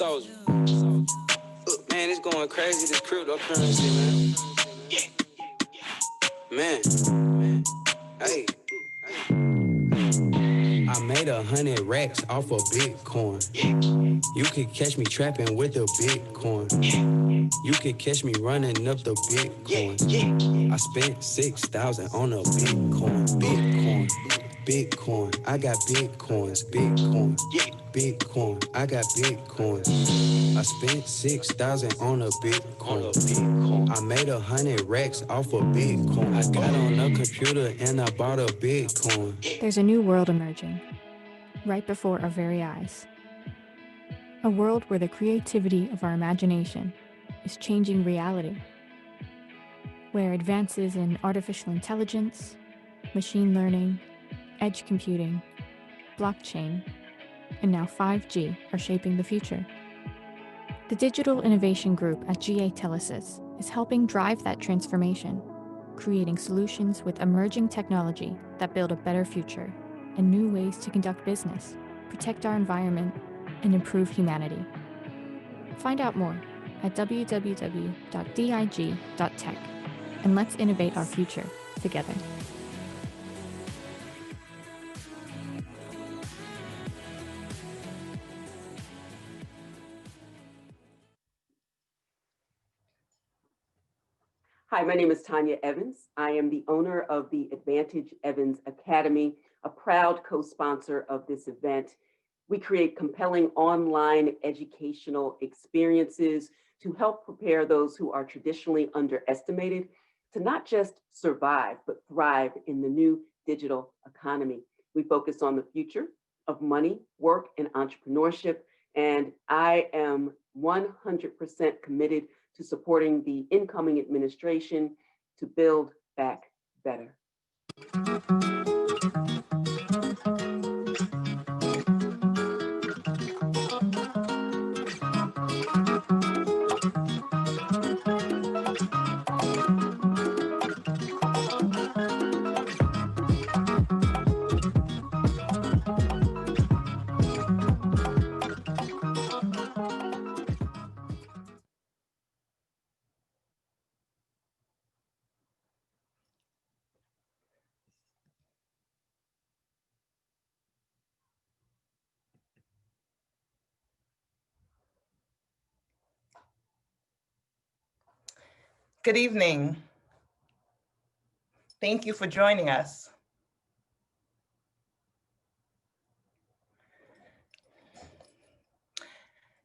soldier. Man, it's going crazy, this cryptocurrency, man. Man, hey. I made 100 racks off of Bitcoin. You could catch me trapping with a Bitcoin. You could catch me running up the Bitcoin. I spent 6,000 on a Bitcoin. Bitcoin. I got Bitcoins. Bitcoin. I got Bitcoins. I spent 6,000 on a Bitcoin. I made 100 racks off of Bitcoin. I got on a computer and I bought a Bitcoin. There's a new world emerging, right before our very eyes. A world where the creativity of our imagination is changing reality. Where advances in artificial intelligence, machine learning, edge computing, blockchain, and now 5G are shaping the future. The Digital Innovation Group at GA Telesis is helping drive that transformation, creating solutions with emerging technology that build a better future and new ways to conduct business, protect our environment, and improve humanity. Find out more at www.dig.tech, and let's innovate our future together. Hi, my name is Tonya Evans. I am the owner of the Advantage Evans Academy, a proud co-sponsor of this event. We create compelling online educational experiences to help prepare those who are traditionally underestimated to not just survive, but thrive in the new digital economy. We focus on the future of money, work, and entrepreneurship, and I am 100% committed to supporting the incoming administration to build back better. Good evening. Thank you for joining us.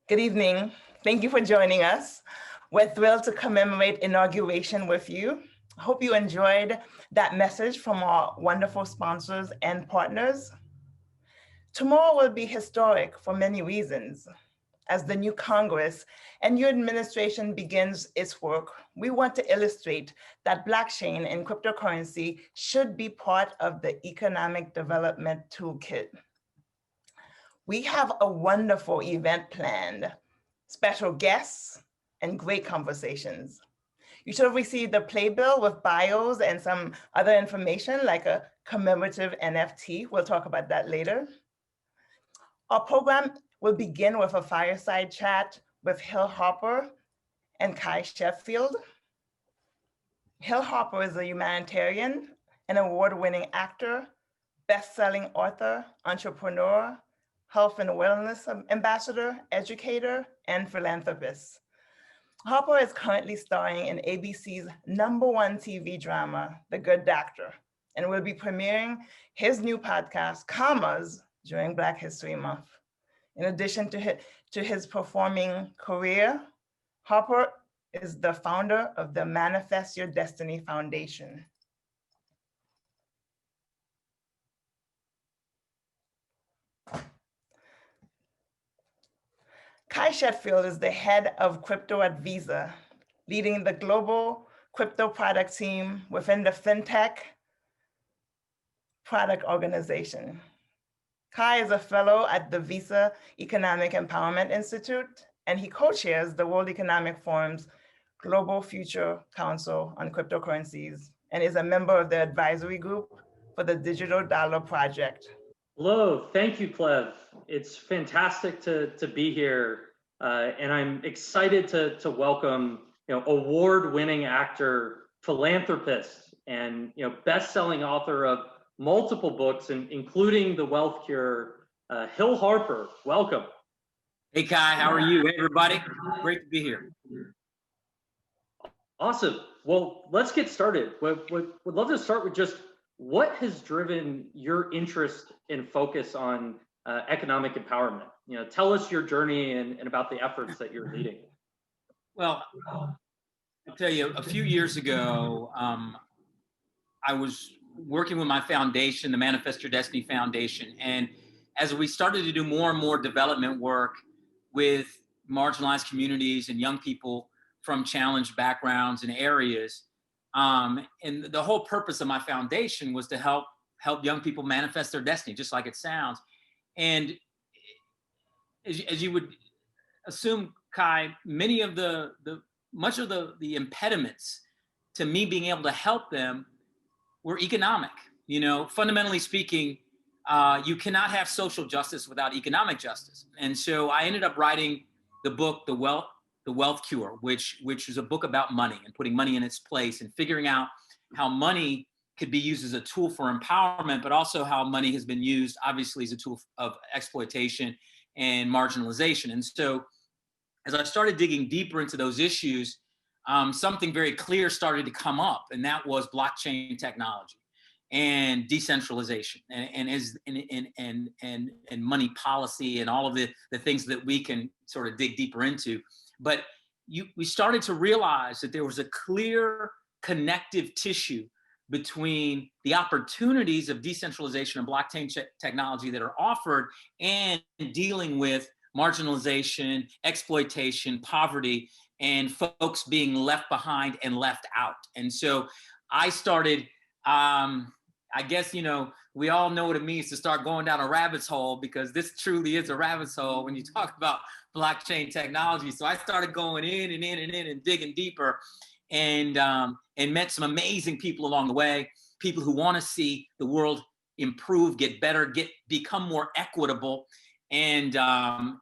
Good evening. Thank you for joining us. We're thrilled to commemorate Inauguration with you. I hope you enjoyed that message from our wonderful sponsors and partners. Tomorrow will be historic for many reasons. As the new Congress and new administration begins its work, we want to illustrate that blockchain and cryptocurrency should be part of the economic development toolkit. We have a wonderful event planned, special guests, and great conversations. You should have received the playbill with bios and some other information like a commemorative NFT. We'll talk about that later. Our program will begin with a fireside chat with Harper and Cuy Sheffield. Harper is a humanitarian, an award-winning actor, best-selling author, entrepreneur, health and wellness ambassador, educator, and philanthropist. Harper is currently starring in ABC's #1 TV drama, The Good Doctor, and will be premiering his new podcast, Commas, during Black History Month. In addition to his performing career, Harper is the founder of the Manifest Your Destiny Foundation. Cuy Sheffield is the head of crypto at Visa, leading the global crypto product team within the FinTech product organization. Cuy is a fellow at the Visa Economic Empowerment Institute, and he co-chairs the World Economic Forum's Global Future Council on Cryptocurrencies and is a member of the advisory group for the Digital Dollar Project. Hello, thank you, Cleve. It's fantastic to be here And I'm excited to welcome, award-winning actor, philanthropist, and best-selling author of multiple books, including The Wealth Cure, Harper. Welcome. Hey Cuy, how are you, everybody? Great to be here. Awesome. Well, let's get started. Would love to start with just what has driven your interest and focus on economic empowerment? Tell us your journey and about the efforts that you're leading. Well, I'll tell you, a few years ago, I was working with my foundation, the Manifest Your Destiny Foundation. And as we started to do more and more development work with marginalized communities and young people from challenged backgrounds and areas, and the whole purpose of my foundation was to help young people manifest their destiny, just like it sounds. And as you would assume, Cuy, many of much of the impediments to me being able to help them were economic. Fundamentally speaking, you cannot have social justice without economic justice. And so I ended up writing the book, The Wealth Cure, which is a book about money and putting money in its place and figuring out how money could be used as a tool for empowerment, but also how money has been used, obviously, as a tool of exploitation and marginalization. And so as I started digging deeper into those issues, something very clear started to come up, and that was blockchain technology and decentralization and money policy and all of the things that we can sort of dig deeper into. But we started to realize that there was a clear connective tissue between the opportunities of decentralization and blockchain technology that are offered and dealing with marginalization, exploitation, poverty, and folks being left behind and left out. And so I started, I guess, we all know what it means to start going down a rabbit's hole, because this truly is a rabbit's hole when you talk about blockchain technology. So I started going in and digging deeper, and met some amazing people along the way, people who want to see the world improve, get better, become more equitable. And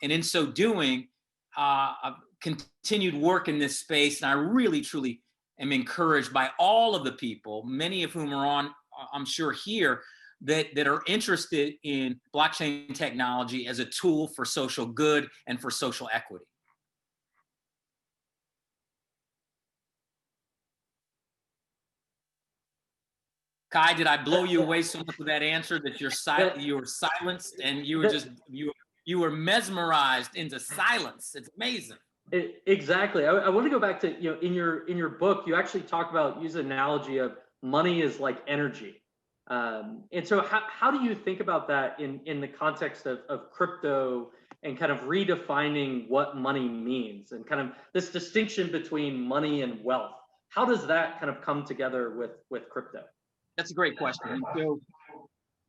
in so doing, I've continued work in this space, and I really, truly am encouraged by all of the people, many of whom are on, I'm sure, here, that are interested in blockchain technology as a tool for social good and for social equity. Cuy, did I blow you away so much with that answer that you were silenced and you were just you were mesmerized into silence? It's amazing. Exactly. I want to go back to, in your book, you actually talk about, use an analogy of money is like energy. And so how do you think about that in the context of crypto and kind of redefining what money means and kind of this distinction between money and wealth? How does that kind of come together with crypto? That's a great question. And so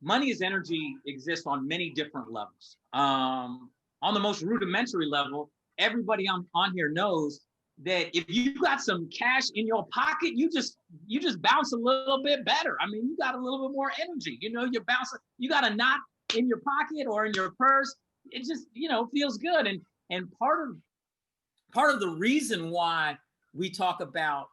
money as energy exists on many different levels. On the most rudimentary level, everybody on here knows that if you got some cash in your pocket, you just bounce a little bit better. I mean, you got a little bit more energy. You're bouncing. You got a knot in your pocket or in your purse. It just feels good. And part of the reason why we talk about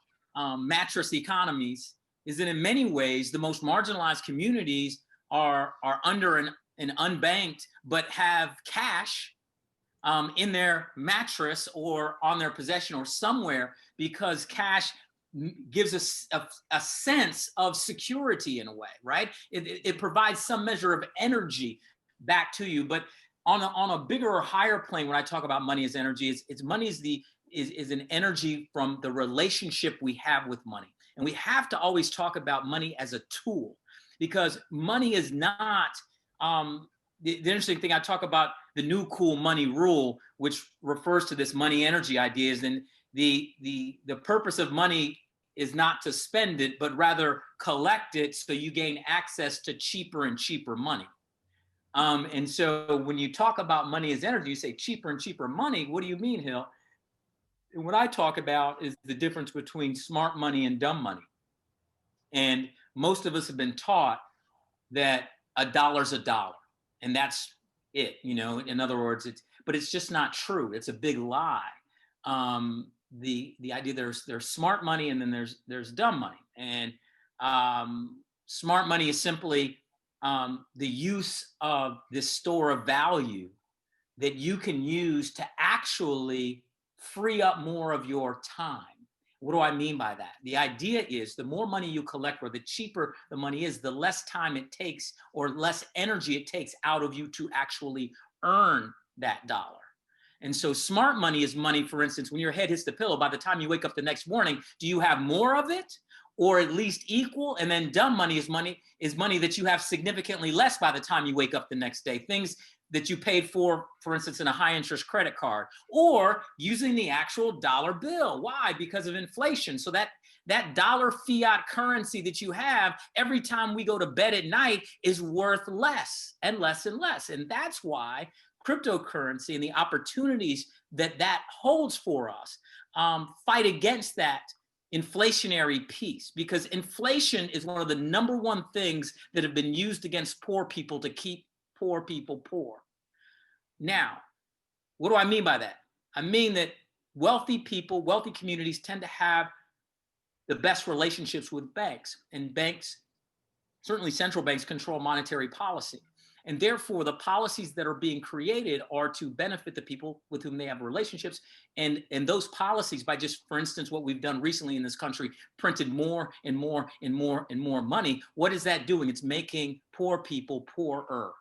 mattress economies is that in many ways the most marginalized communities are under an unbanked but have cash in their mattress or on their possession or somewhere, because cash gives us a sense of security in a way, right? It provides some measure of energy back to you. But on a bigger or higher plane, when I talk about money as energy, money is an energy from the relationship we have with money. And we have to always talk about money as a tool, because money is not, the interesting thing, I talk about the new cool money rule, which refers to this money energy ideas. And the purpose of money is not to spend it, but rather collect it so you gain access to cheaper and cheaper money. And so when you talk about money as energy, you say cheaper and cheaper money. What do you mean, Hill? And what I talk about is the difference between smart money and dumb money. And most of us have been taught that $1 is $1, and that's it. In other words, but it's just not true. It's a big lie. The idea there's smart money and then there's dumb money, and smart money is simply the use of this store of value that you can use to actually free up more of your time. What do I mean by that? The idea is the more money you collect, or the cheaper the money is, the less time it takes or less energy it takes out of you to actually earn that dollar. And so smart money is money, for instance, when your head hits the pillow, by the time you wake up the next morning, do you have more of it or at least equal? And then dumb money is money that you have significantly less by the time you wake up the next day. Things that you paid for instance, in a high interest credit card, or using the actual dollar bill. Why? Because of inflation. So that dollar fiat currency that you have every time we go to bed at night is worth less and less and less. And that's why cryptocurrency and the opportunities that holds for us fight against that inflationary piece, because inflation is one of the number one things that have been used against poor people to keep poor people poor. Now, what do I mean by that? I mean that wealthy people, wealthy communities tend to have the best relationships with banks, and banks, certainly central banks, control monetary policy. And therefore, the policies that are being created are to benefit the people with whom they have relationships. And those policies, by just, for instance, what we've done recently in this country, printed more and more and more and more money. What is that doing? It's making poor people poorer,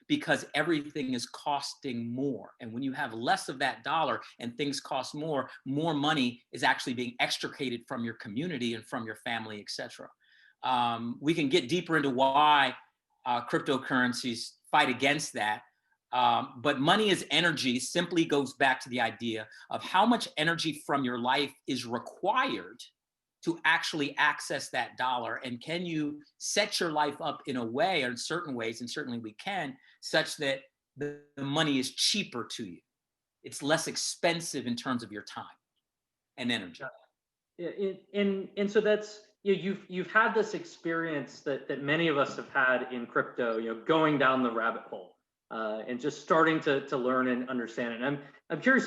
because everything is costing more. And when you have less of that dollar and things cost more money is actually being extricated from your community and from your family, et cetera. We can get deeper into why cryptocurrencies fight against that. But money as energy simply goes back to the idea of how much energy from your life is required to actually access that dollar. And can you set your life up in a way, or in certain ways, and certainly we can, such that the money is cheaper to you. It's less expensive in terms of your time and energy. And so that's, you've had this experience that many of us have had in crypto, going down the rabbit hole and just starting to learn and understand it. And I'm curious,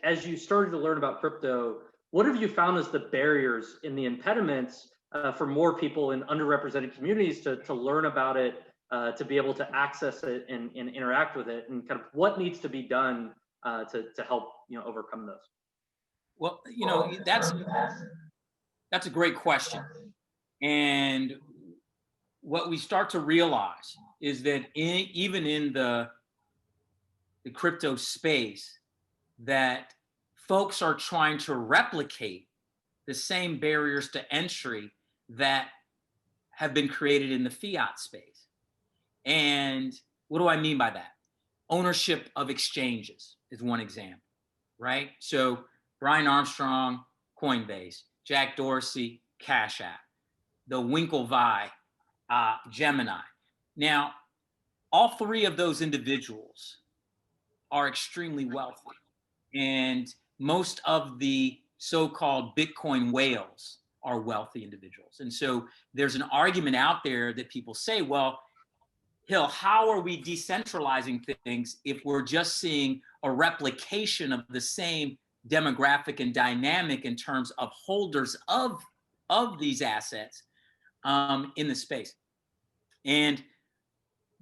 as you started to learn about crypto, what have you found as the barriers and the impediments for more people in underrepresented communities to learn about it, to be able to access it and interact with it, and kind of what needs to be done to help overcome those? Well, that's a great question. And what we start to realize is that even in the crypto space, that folks are trying to replicate the same barriers to entry that have been created in the fiat space. And what do I mean by that? Ownership of exchanges is one example, right? So Brian Armstrong, Coinbase; Jack Dorsey, Cash App; the Winklevi, Gemini. Now, all three of those individuals are extremely wealthy, and most of the so-called Bitcoin whales are wealthy individuals. And so there's an argument out there that people say, well, Hill, how are we decentralizing things if we're just seeing a replication of the same demographic and dynamic in terms of holders of these assets in the space? And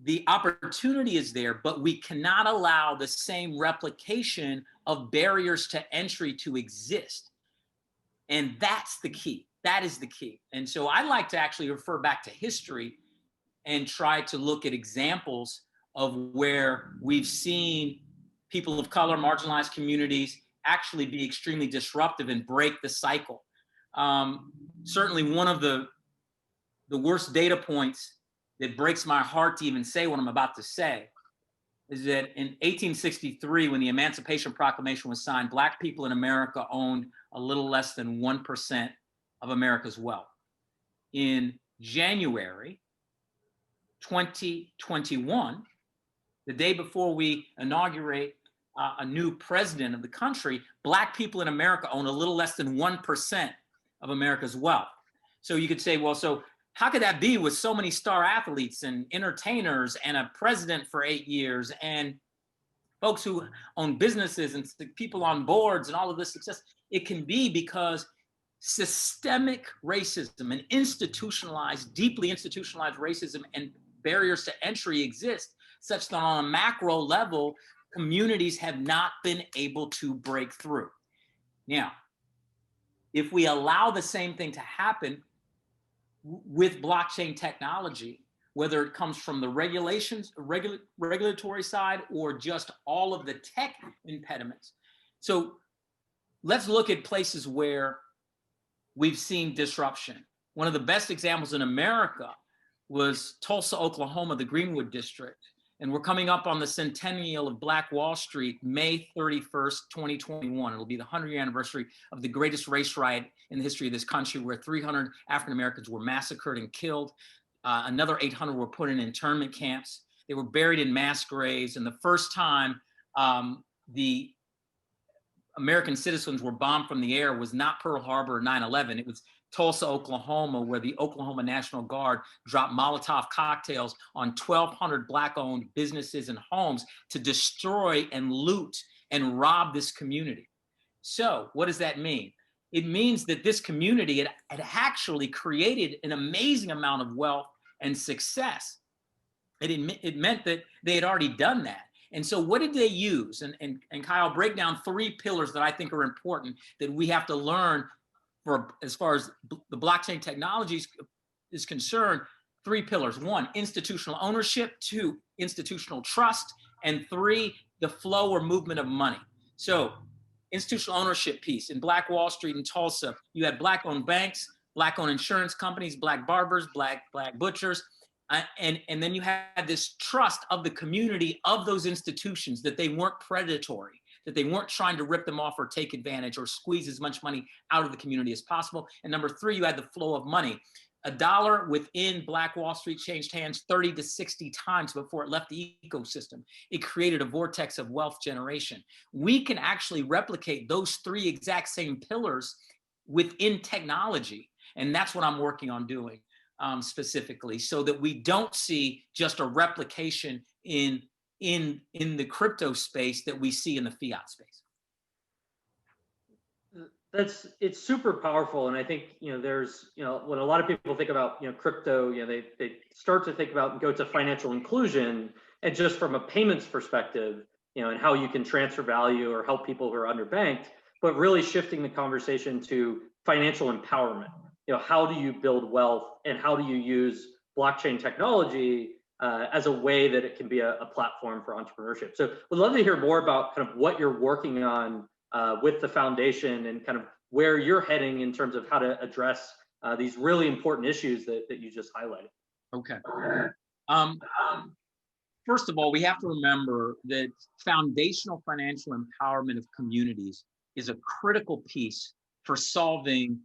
the opportunity is there, but we cannot allow the same replication of barriers to entry to exist. And that's the key. That is the key. And so I like to actually refer back to history and try to look at examples of where we've seen people of color, marginalized communities, actually be extremely disruptive and break the cycle. Certainly one of the worst data points that breaks my heart to even say what I'm about to say is that in 1863, when the Emancipation Proclamation was signed, Black people in America owned a little less than 1% of America's wealth. In January 2021, the day before we inaugurate a new president of the country, Black people in America own a little less than 1% of America's wealth. So you could say, well, so how could that be with so many star athletes and entertainers and a president for 8 years? And folks who own businesses and people on boards and all of this success, it can be because systemic racism and deeply institutionalized racism and barriers to entry exist, such that on a macro level, communities have not been able to break through. Now, if we allow the same thing to happen with blockchain technology, whether it comes from the regulatory side or just all of the tech impediments. So let's look at places where we've seen disruption. One of the best examples in America was Tulsa, Oklahoma, the Greenwood District. And we're coming up on the centennial of Black Wall Street, May 31st, 2021. It'll be the 100-year anniversary of the greatest race riot in the history of this country, where 300 African Americans were massacred and killed. Another 800 were put in internment camps. They were buried in mass graves. And the first time the American citizens were bombed from the air was not Pearl Harbor or 9/11. It was Tulsa, Oklahoma, where the Oklahoma National Guard dropped Molotov cocktails on 1,200 Black-owned businesses and homes to destroy and loot and rob this community. So what does that mean? It means that this community had actually created an amazing amount of wealth and success. It meant that they had already done that. And so what did they use? And Kyle, break down 3 pillars that I think are important that we have to learn for as far as the blockchain technology is concerned. 3 pillars. 1, institutional ownership. 2, institutional trust. And 3, the flow or movement of money. So institutional ownership piece in Black Wall Street in Tulsa, you had Black-owned banks, Black-owned insurance companies, Black barbers, Black butchers. And then you had this trust of the community of those institutions that they weren't predatory, that they weren't trying to rip them off or take advantage or squeeze as much money out of the community as possible. And number 3, you had the flow of money. $1 within Black Wall Street changed hands 30 to 60 times before it left the ecosystem. It created a vortex of wealth generation. We can actually replicate those 3 exact same pillars within technology. And that's what I'm working on doing. Specifically, so that we don't see just a replication in the crypto space that we see in the fiat space. It's super powerful, and I think there's when a lot of people think about crypto, they start to think about and go to financial inclusion, and just from a payments perspective, and how you can transfer value or help people who are underbanked, but really shifting the conversation to financial empowerment. How do you build wealth, and how do you use blockchain technology as a way that it can be a platform for entrepreneurship? So we'd love to hear more about kind of what you're working on with the foundation, and kind of where you're heading in terms of how to address these really important issues that you just highlighted. Okay. First of all, we have to remember that foundational financial empowerment of communities is a critical piece for solving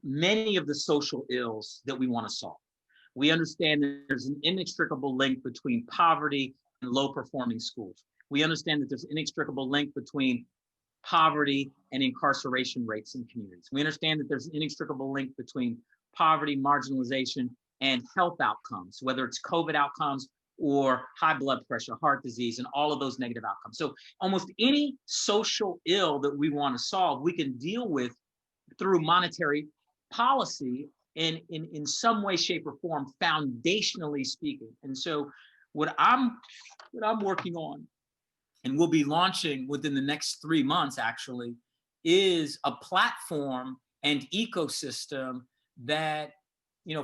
many of the social ills that we want to solve. We understand that there's an inextricable link between poverty and low performing schools. We understand that there's an inextricable link between poverty and incarceration rates in communities. We understand that there's an inextricable link between poverty, marginalization, and health outcomes, whether it's COVID outcomes or high blood pressure, heart disease, and all of those negative outcomes. So almost any social ill that we want to solve, we can deal with through monetary policy and in some way, shape, or form, foundationally speaking. And so what I'm working on, and we'll be launching within the next 3 months actually, is a platform and ecosystem that,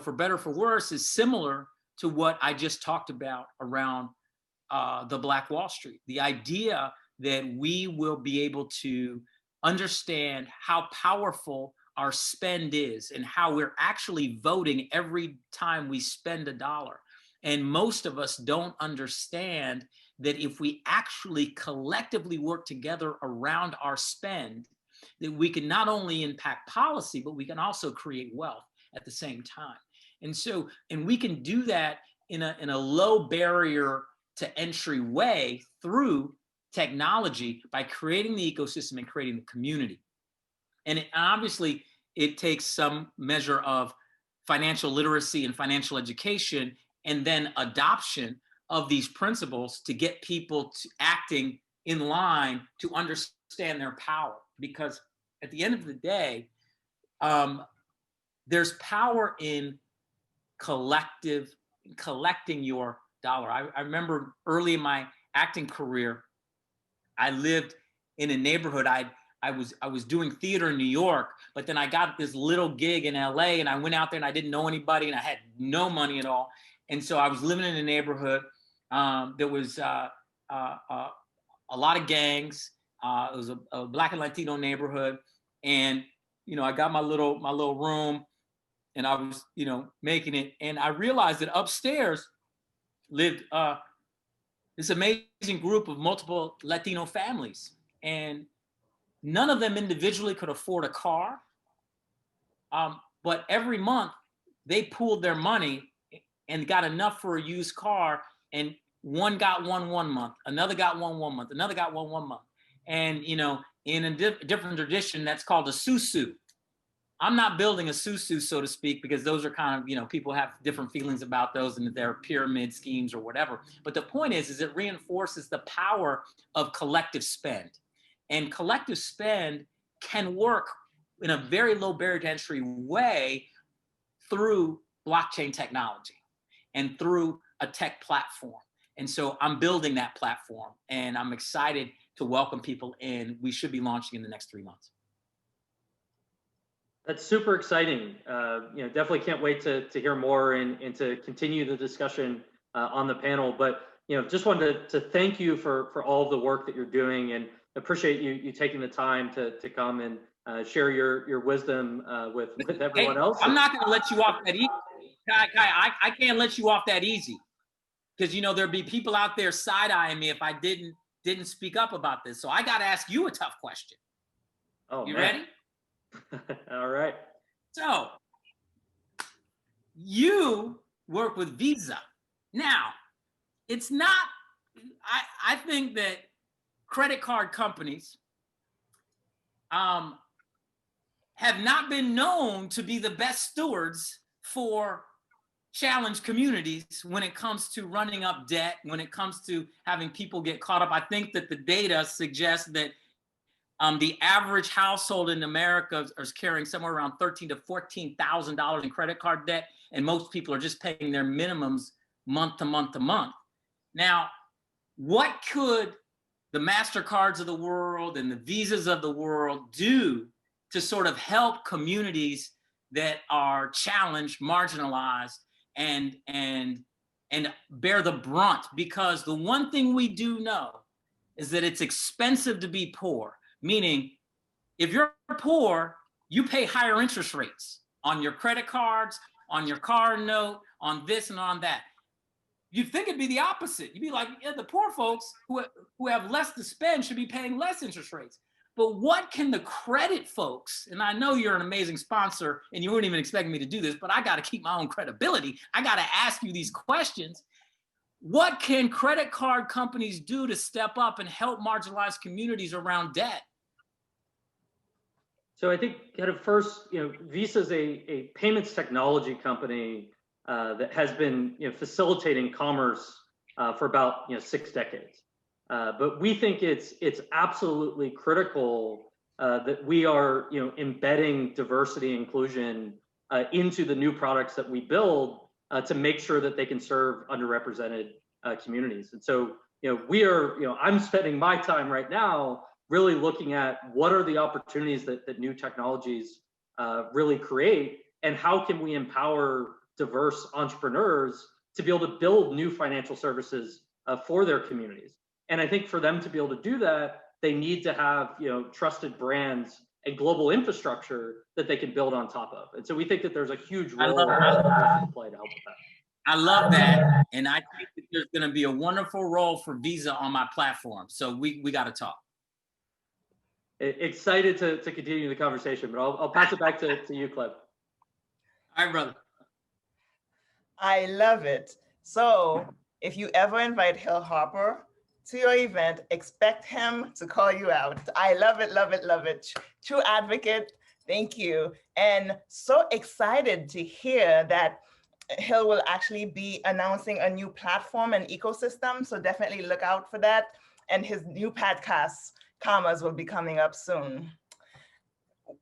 for better or for worse, is similar to what I just talked about around the Black Wall Street. The idea that we will be able to understand how powerful our spend is and how we're actually voting every time we spend $1. And most of us don't understand that if we actually collectively work together around our spend, that we can not only impact policy, but we can also create wealth at the same time. And we can do that in a low barrier to entry way through technology by creating the ecosystem and creating the community. And obviously, it takes some measure of financial literacy and financial education, and then adoption of these principles to get people to acting in line to understand their power, because at the end of the day, there's power in collecting your dollar. I remember early in my acting career, I lived in a neighborhood. I was doing theater in New York, but then I got this little gig in LA, and I went out there and I didn't know anybody and I had no money at all. And so I was living in a neighborhood that was a lot of gangs. It was a Black and Latino neighborhood. And, you know, I got my little room, and I was, you know, making it. And I realized that upstairs lived this amazing group of multiple Latino families. And none of them individually could afford a car. But every month they pooled their money and got enough for a used car. And one got one month, another got one month, another got one month. And, you know, in a different tradition, that's called a susu. I'm not building a susu, so to speak, because those are kind of, you know, people have different feelings about those and they're pyramid schemes or whatever. But the point is it reinforces the power of collective spend. And collective spend can work in a very low barrier to entry way through blockchain technology and through a tech platform. And so I'm building that platform, and I'm excited to welcome people in. We should be launching in the next 3 months. That's super exciting. You know, definitely can't wait to hear more and to continue the discussion on the panel. But, you know, just wanted to thank you for all of the work that you're doing, and appreciate you taking the time to come and share your wisdom with everyone else. I'm not going to let you off that easy. Kai, I can't let you off that easy, because, you know, there'd be people out there side-eyeing me if I didn't speak up about this. So I got to ask you a tough question. Oh, you man. Ready? All right. So you work with Visa. Now, it's not, I think that credit card companies have not been known to be the best stewards for challenged communities when it comes to running up debt, when it comes to having people get caught up. I think that the data suggests that the average household in America is carrying somewhere around $13,000 to $14,000 in credit card debt, and most people are just paying their minimums month to month to month. Now, what could the MasterCards of the world and the Visas of the world do to sort of help communities that are challenged, marginalized, and bear the brunt? Because the one thing we do know is that it's expensive to be poor. Meaning, if you're poor, you pay higher interest rates on your credit cards, on your car note, on this and on that. You'd think it'd be the opposite. You'd be like, yeah, the poor folks who have less to spend should be paying less interest rates. But what can the credit folks, and I know you're an amazing sponsor and you weren't even expecting me to do this, but I got to keep my own credibility. I got to ask you these questions. What can credit card companies do to step up and help marginalized communities around debt? So I think kind of first, you know, Visa is a payments technology company that has been, you know, facilitating commerce for about, you know, 6 decades. But we think it's absolutely critical that we are, you know, embedding diversity and inclusion into the new products that we build to make sure that they can serve underrepresented communities. And so, you know, we are, you know, I'm spending my time right now really looking at what are the opportunities that new technologies really create, and how can we empower diverse entrepreneurs to be able to build new financial services for their communities. And I think for them to be able to do that, they need to have, you know, trusted brands and global infrastructure that they can build on top of. And so we think that there's a huge role to play to help with that. I love that. And I think that there's going to be a wonderful role for Visa on my platform. So we got to talk. Excited to continue the conversation, but I'll pass it back to you, Cleve. All right, brother. I love it. So if you ever invite Harper to your event, expect him to call you out. I love it, love it, love it. True advocate, thank you. And so excited to hear that will actually be announcing a new platform and ecosystem. So definitely look out for that. and his new podcast, Commas, will be coming up soon.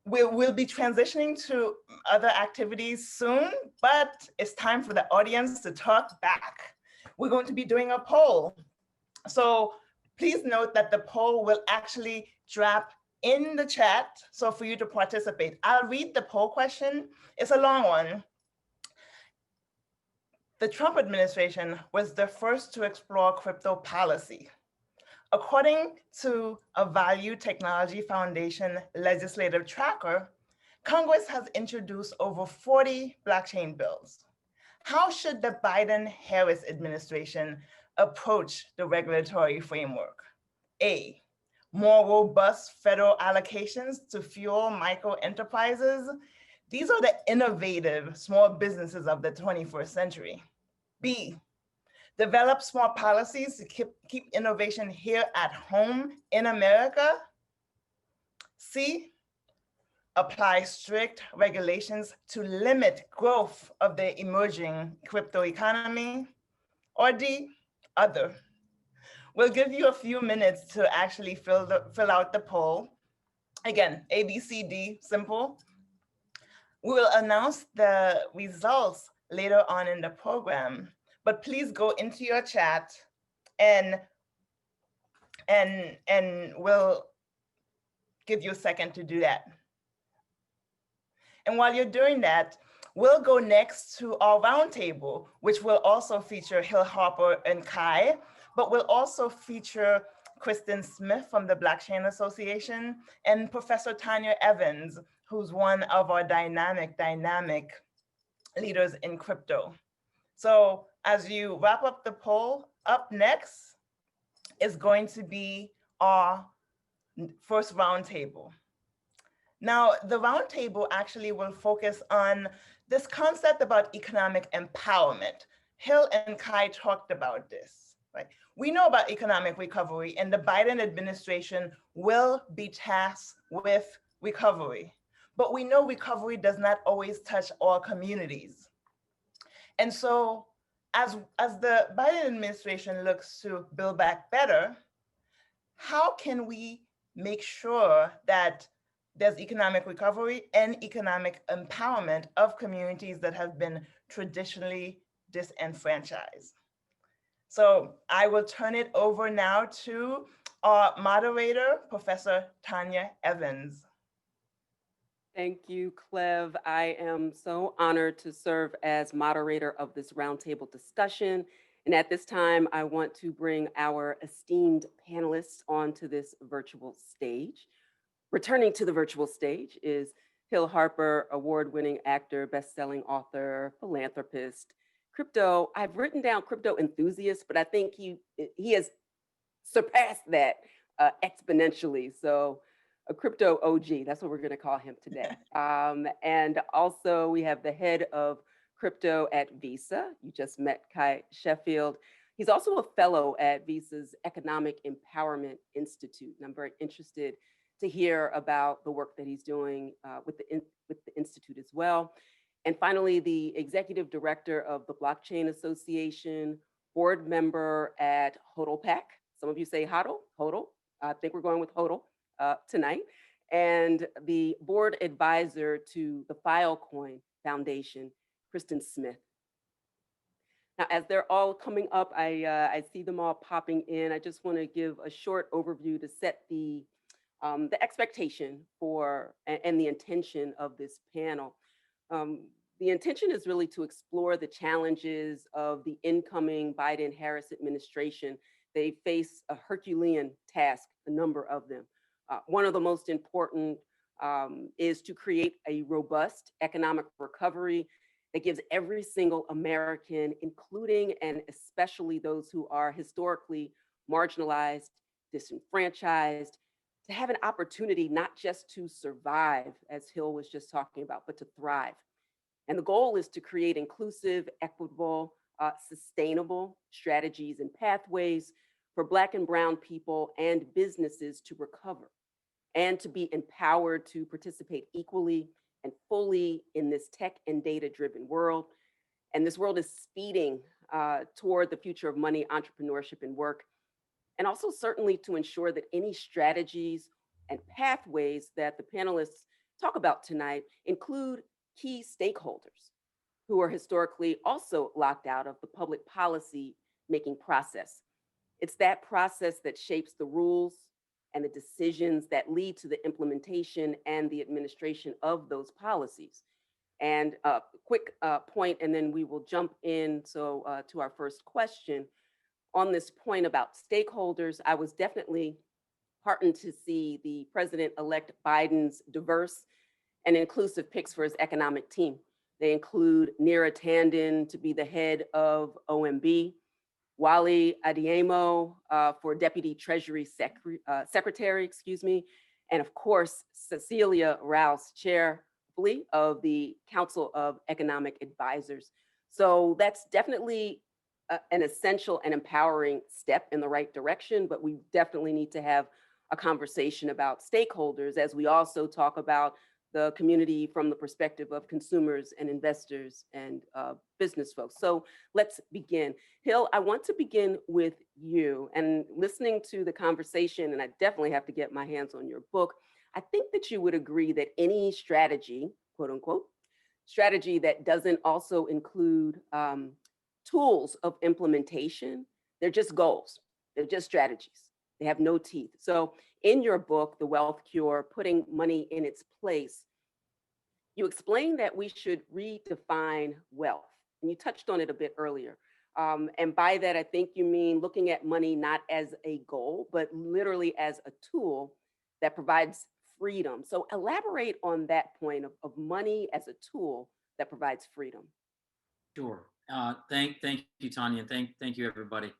We'll be transitioning to other activities soon, but it's time for the audience to talk back. We're going to be doing a poll. So please note that the poll will actually drop in the chat, so for you to participate. I'll read the poll question. It's a long one. The Trump administration was the first to explore crypto policy. According to a Value Technology Foundation legislative tracker, Congress has introduced over 40 blockchain bills. How should the Biden-Harris administration approach the regulatory framework? A, more robust federal allocations to fuel micro enterprises. These are the innovative small businesses of the 21st century. B, develop smart policies to keep innovation here at home in America. C, apply strict regulations to limit growth of the emerging crypto economy. Or D, other. We'll give you a few minutes to actually fill out the poll. Again, A, B, C, D, simple. We will announce the results later on in the program, but please go into your chat and we'll give you a second to do that. And while you're doing that, we'll go next to our roundtable, which will also feature Hill, Harper, and Cuy, but will also feature Kristin Smith from the Blockchain Association and Professor Tonya Evans, who's one of our dynamic leaders in crypto. So as you wrap up the poll, up next is going to be our first roundtable. Now, the roundtable actually will focus on this concept about economic empowerment. Hill and Cuy talked about this, right? We know about economic recovery, and the Biden administration will be tasked with recovery. But we know recovery does not always touch all communities. And so as the Biden administration looks to build back better, how can we make sure that there's economic recovery and economic empowerment of communities that have been traditionally disenfranchised? So I will turn it over now to our moderator, Professor Tonya Evans. Thank you, Cleve. I am so honored to serve as moderator of this roundtable discussion. And at this time, I want to bring our esteemed panelists onto this virtual stage. Returning to the virtual stage is Hill Harper, award-winning actor, best-selling author, philanthropist, I've written down crypto enthusiast, but I think he has surpassed that exponentially. So a crypto OG, that's what we're gonna call him today. And also we have the head of crypto at Visa. You just met Cuy Sheffield. He's also a fellow at Visa's Economic Empowerment Institute. And I'm very interested to hear about the work that he's doing with the Institute as well. And finally, the executive director of the Blockchain Association, board member at HODLPAC. Some of you say HODL. I think we're going with HODL tonight. And the board advisor to the Filecoin Foundation, Kristin Smith. Now, as they're all coming up, I see them all popping in. I just want to give a short overview to set the expectation for and the intention of this panel. The intention is really to explore the challenges of the incoming Biden-Harris administration. They face a Herculean task, a number of them. One of the most important is to create a robust economic recovery that gives every single American, including and especially those who are historically marginalized, disenfranchised, to have an opportunity not just to survive, as Hill was just talking about, but to thrive. And the goal is to create inclusive, equitable, sustainable strategies and pathways for Black and Brown people and businesses to recover and to be empowered to participate equally and fully in this tech and data-driven world. And this world is speeding toward the future of money, entrepreneurship, and work. and also certainly to ensure that any strategies and pathways that the panelists talk about tonight include key stakeholders who are historically also locked out of the public policy making process. It's that process that shapes the rules and the decisions that lead to the implementation and the administration of those policies. And a quick point, and then we will jump in to our first question. On this point about stakeholders, I was definitely heartened to see the President-elect Biden's diverse and inclusive picks for his economic team. They include Neera Tanden to be the head of OMB, Wale Adeyemo for Deputy Treasury Secretary, and of course, Cecilia Rouse, Chair of the Council of Economic Advisors. So that's definitely an essential and empowering step in the right direction, but we definitely need to have a conversation about stakeholders as we also talk about the community from the perspective of consumers and investors and business folks. So let's begin. Hill, I want to begin with you, and listening to the conversation, and I definitely have to get my hands on your book. I think that you would agree that any strategy, quote unquote, strategy that doesn't also include tools of implementation, they're just goals, they're just strategies. They have no teeth. So in your book, The Wealth Cure, Putting Money in Its Place, you explain that we should redefine wealth. And you touched on it a bit earlier. And by that, I think you mean looking at money not as a goal, but literally as a tool that provides freedom. So elaborate on that point of money as a tool that provides freedom. Sure. Thank you, Tonya, and thank you, everybody.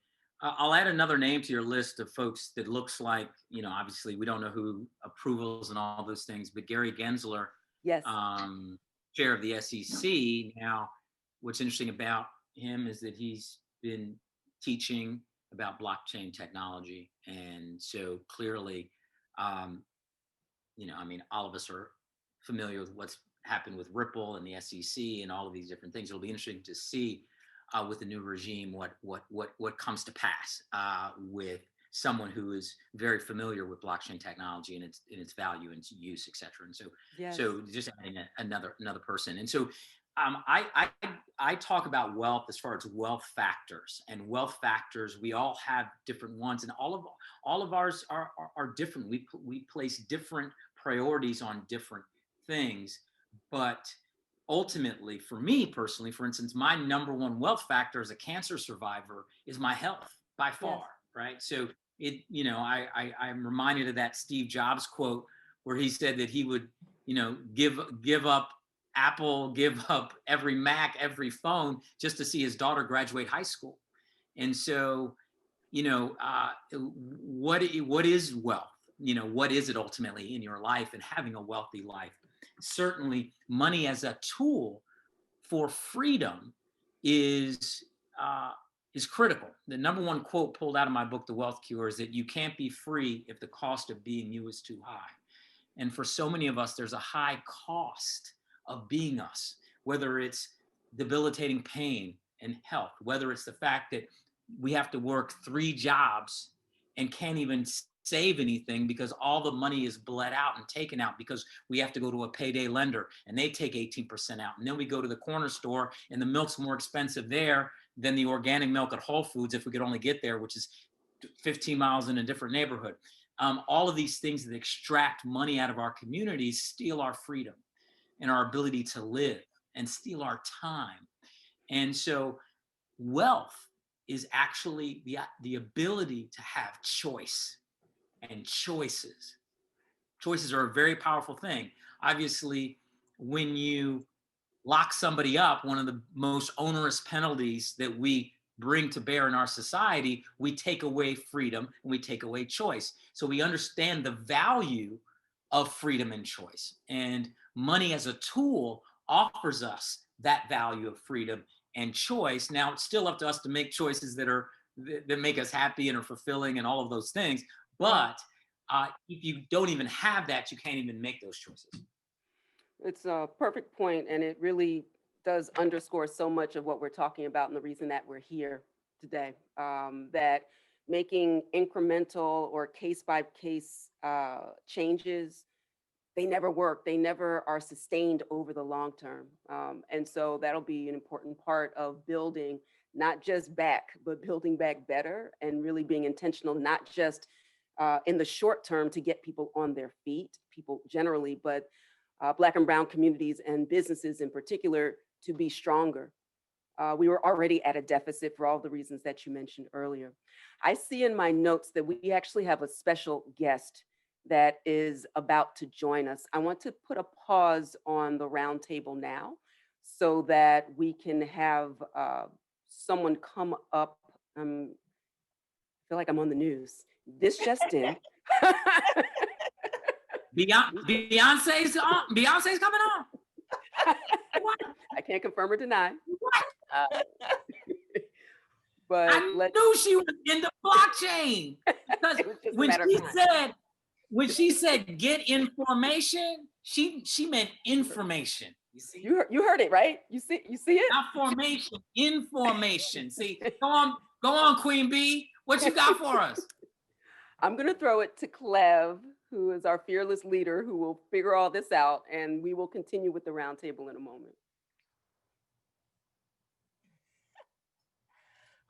I'll add another name to your list of folks that looks like, obviously we don't know who approvals and all those things, but Gary Gensler, yes, chair of the SEC. Now, what's interesting about him is that he's been teaching about blockchain technology. And so clearly, all of us are familiar with what's happened with Ripple and the SEC and all of these different things. It'll be interesting to see with the new regime what comes to pass with someone who is very familiar with blockchain technology and its value and its use, et cetera. And so, yes. So just adding another person. And so I talk about wealth as far as wealth factors, and wealth factors, we all have different ones, and all of ours are different. We place different priorities on different things, but ultimately, for me personally, for instance, my number one wealth factor as a cancer survivor is my health by far, yes. Right? So I'm reminded of that Steve Jobs quote where he said that he would, give up Apple, give up every Mac, every phone just to see his daughter graduate high school. And so, what is wealth? What is it ultimately in your life and having a wealthy life? Certainly, money as a tool for freedom is critical. The number one quote pulled out of my book, The Wealth Cure, is that you can't be free if the cost of being you is too high. And for so many of us, there's a high cost of being us, whether it's debilitating pain and health, whether it's the fact that we have to work 3 jobs and can't even save anything because all the money is bled out and taken out because we have to go to a payday lender and they take 18% out. And then we go to the corner store and the milk's more expensive there than the organic milk at Whole Foods if we could only get there, which is 15 miles in a different neighborhood. All of these things that extract money out of our communities steal our freedom and our ability to live and steal our time. And so wealth is actually the ability to have choice and choices. Choices are a very powerful thing. Obviously, when you lock somebody up, one of the most onerous penalties that we bring to bear in our society, we take away freedom and we take away choice. So we understand the value of freedom and choice. And money as a tool offers us that value of freedom and choice. Now, it's still up to us to make choices that make us happy and are fulfilling and all of those things. But if you don't even have that, you can't even make those choices. It's a perfect point, and it really does underscore so much of what we're talking about and the reason that we're here today. That making incremental or case-by-case changes, they never work. They never are sustained over the long term. And so that'll be an important part of building, not just back, but building back better and really being intentional, not just in the short term to get people on their feet, people generally, but Black and Brown communities and businesses in particular to be stronger. We were already at a deficit for all the reasons that you mentioned earlier. I see in my notes that we actually have a special guest that is about to join us. I want to put a pause on the roundtable now so that we can have someone come up. I feel like I'm on the news. This just in. Beyonce's coming on. I can't confirm or deny. But I knew she was in the blockchain because when she said get information, she meant information. You see, you heard it right. You see it. Not formation, information. See, go on, Queen Bee. What you got for us? I'm gonna throw it to Cleve, who is our fearless leader, who will figure all this out, and we will continue with the roundtable in a moment.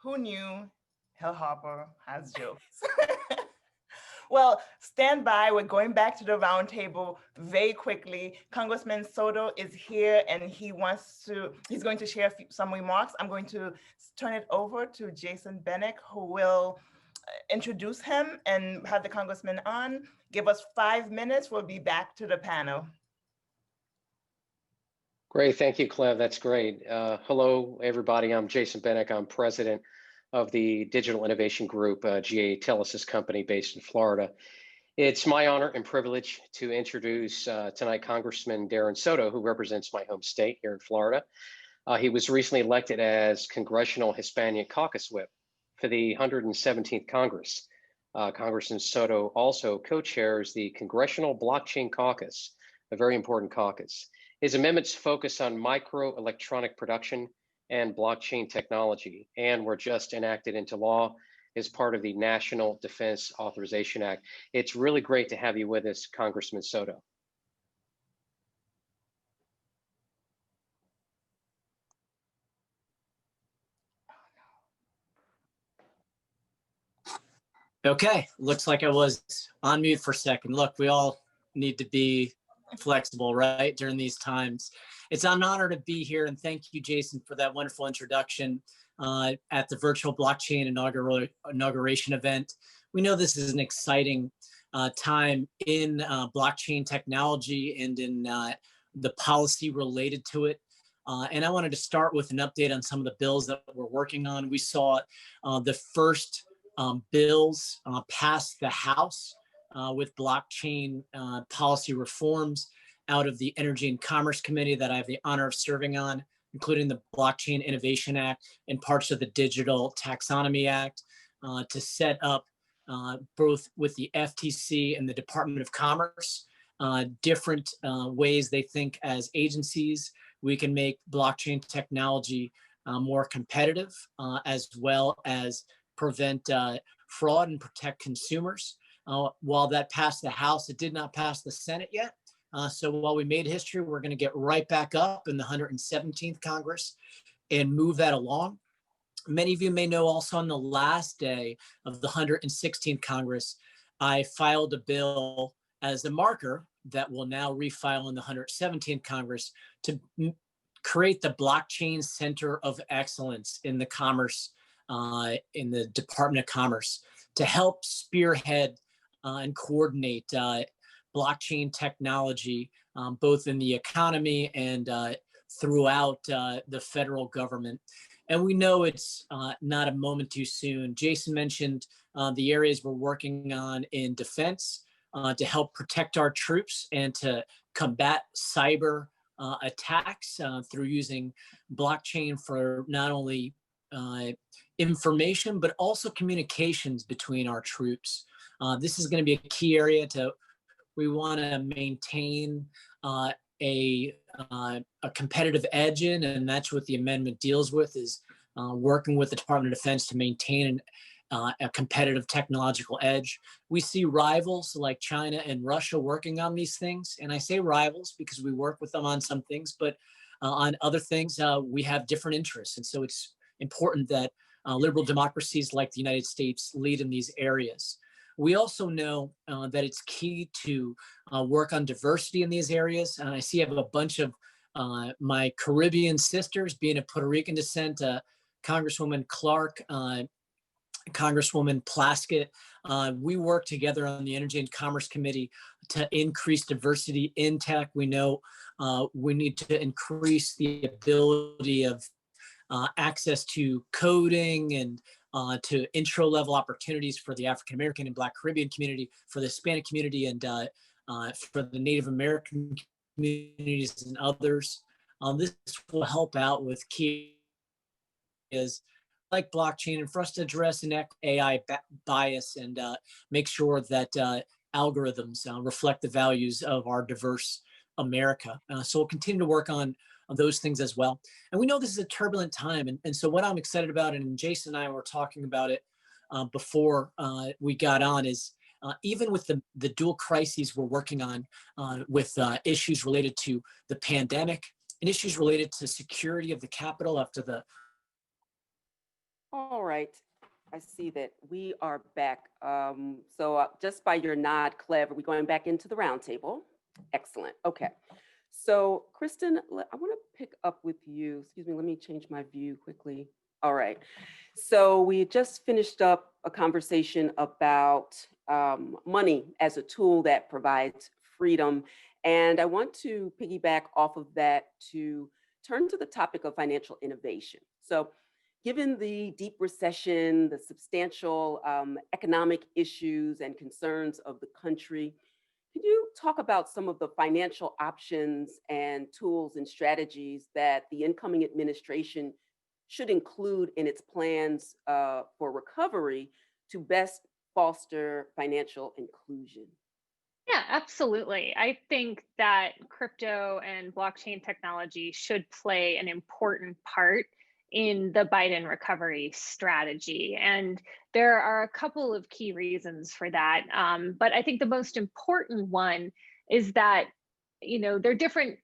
Who knew Harper has jokes? Well, stand by. We're going back to the roundtable very quickly. Congressman Soto is here and he's going to share some remarks. I'm going to turn it over to Jason Bennick, who will introduce him and have the congressman on. Give us 5 minutes. We'll be back to the panel. Great, thank you, Cleve. That's great. Hello, everybody. I'm Jason Bennick. I'm president of the Digital Innovation Group, GA Telesis company based in Florida. It's my honor and privilege to introduce tonight Congressman Darren Soto, who represents my home state here in Florida. He was recently elected as Congressional Hispanic Caucus Whip for the 117th Congress. Congressman Soto also co-chairs the Congressional Blockchain Caucus, a very important caucus. His amendments focus on microelectronic production and blockchain technology, and were just enacted into law as part of the National Defense Authorization Act. It's really great to have you with us, Congressman Soto. Okay, looks like I was on mute for a second. Look, we all need to be flexible, right, during these times. It's an honor to be here, and thank you, Jason, for that wonderful introduction at the virtual blockchain inauguration event. We know this is an exciting time in blockchain technology and in the policy related to it. And I wanted to start with an update on some of the bills that we're working on. We saw the first bills pass the House with blockchain policy reforms out of the Energy and Commerce Committee that I have the honor of serving on, including the Blockchain Innovation Act and parts of the Digital Taxonomy Act, to set up both with the FTC and the Department of Commerce, different ways they think as agencies we can make blockchain technology more competitive, as well as prevent fraud and protect consumers. While that passed the House, it did not pass the Senate yet. So while we made history, we're going to get right back up in the 117th Congress and move that along. Many of you may know also on the last day of the 116th Congress, I filed a bill as a marker that will now refile in the 117th Congress to create the Blockchain Center of Excellence in the Commerce, in the Department of Commerce, to help spearhead and coordinate blockchain technology, both in the economy and throughout the federal government. And we know it's not a moment too soon. Jason mentioned the areas we're working on in defense to help protect our troops and to combat cyber attacks through using blockchain for not only information, but also communications between our troops. This is going to be a key area we want to maintain a competitive edge in, and that's what the amendment deals with, is working with the Department of Defense to maintain a competitive technological edge. We see rivals like China and Russia working on these things. And I say rivals because we work with them on some things, but on other things, we have different interests. And so it's important that liberal democracies like the United States lead in these areas. We also know that it's key to work on diversity in these areas. And I see I have a bunch of my Caribbean sisters, being of Puerto Rican descent, Congresswoman Clarke, Congresswoman Plaskett. We work together on the Energy and Commerce Committee to increase diversity in tech. We know we need to increase the ability of access to coding and to intro level opportunities for the African American and Black Caribbean community, for the Hispanic community, and for the Native American communities and others. This will help out with key areas like blockchain, and for us to address an AI bias and make sure that algorithms reflect the values of our diverse America. So we'll continue to work on those things as well. And we know this is a turbulent time. And so what I'm excited about, and Jason and I were talking about it before we got on, is even with the dual crises we're working on with issues related to the pandemic and issues related to security of the Capitol after the. All right, I see that we are back. So just by your nod, Cleve, are we going back into the roundtable? Excellent, okay. So Kristin, I wanna pick up with you. Excuse me, let me change my view quickly. All right, so we just finished up a conversation about money as a tool that provides freedom. And I want to piggyback off of that to turn to the topic of financial innovation. So given the deep recession, the substantial economic issues and concerns of the country, could you talk about some of the financial options and tools and strategies that the incoming administration should include in its plans for recovery to best foster financial inclusion? Yeah, absolutely. I think that crypto and blockchain technology should play an important part in the Biden recovery strategy. And there are a couple of key reasons for that. But I think the most important one is that, there are different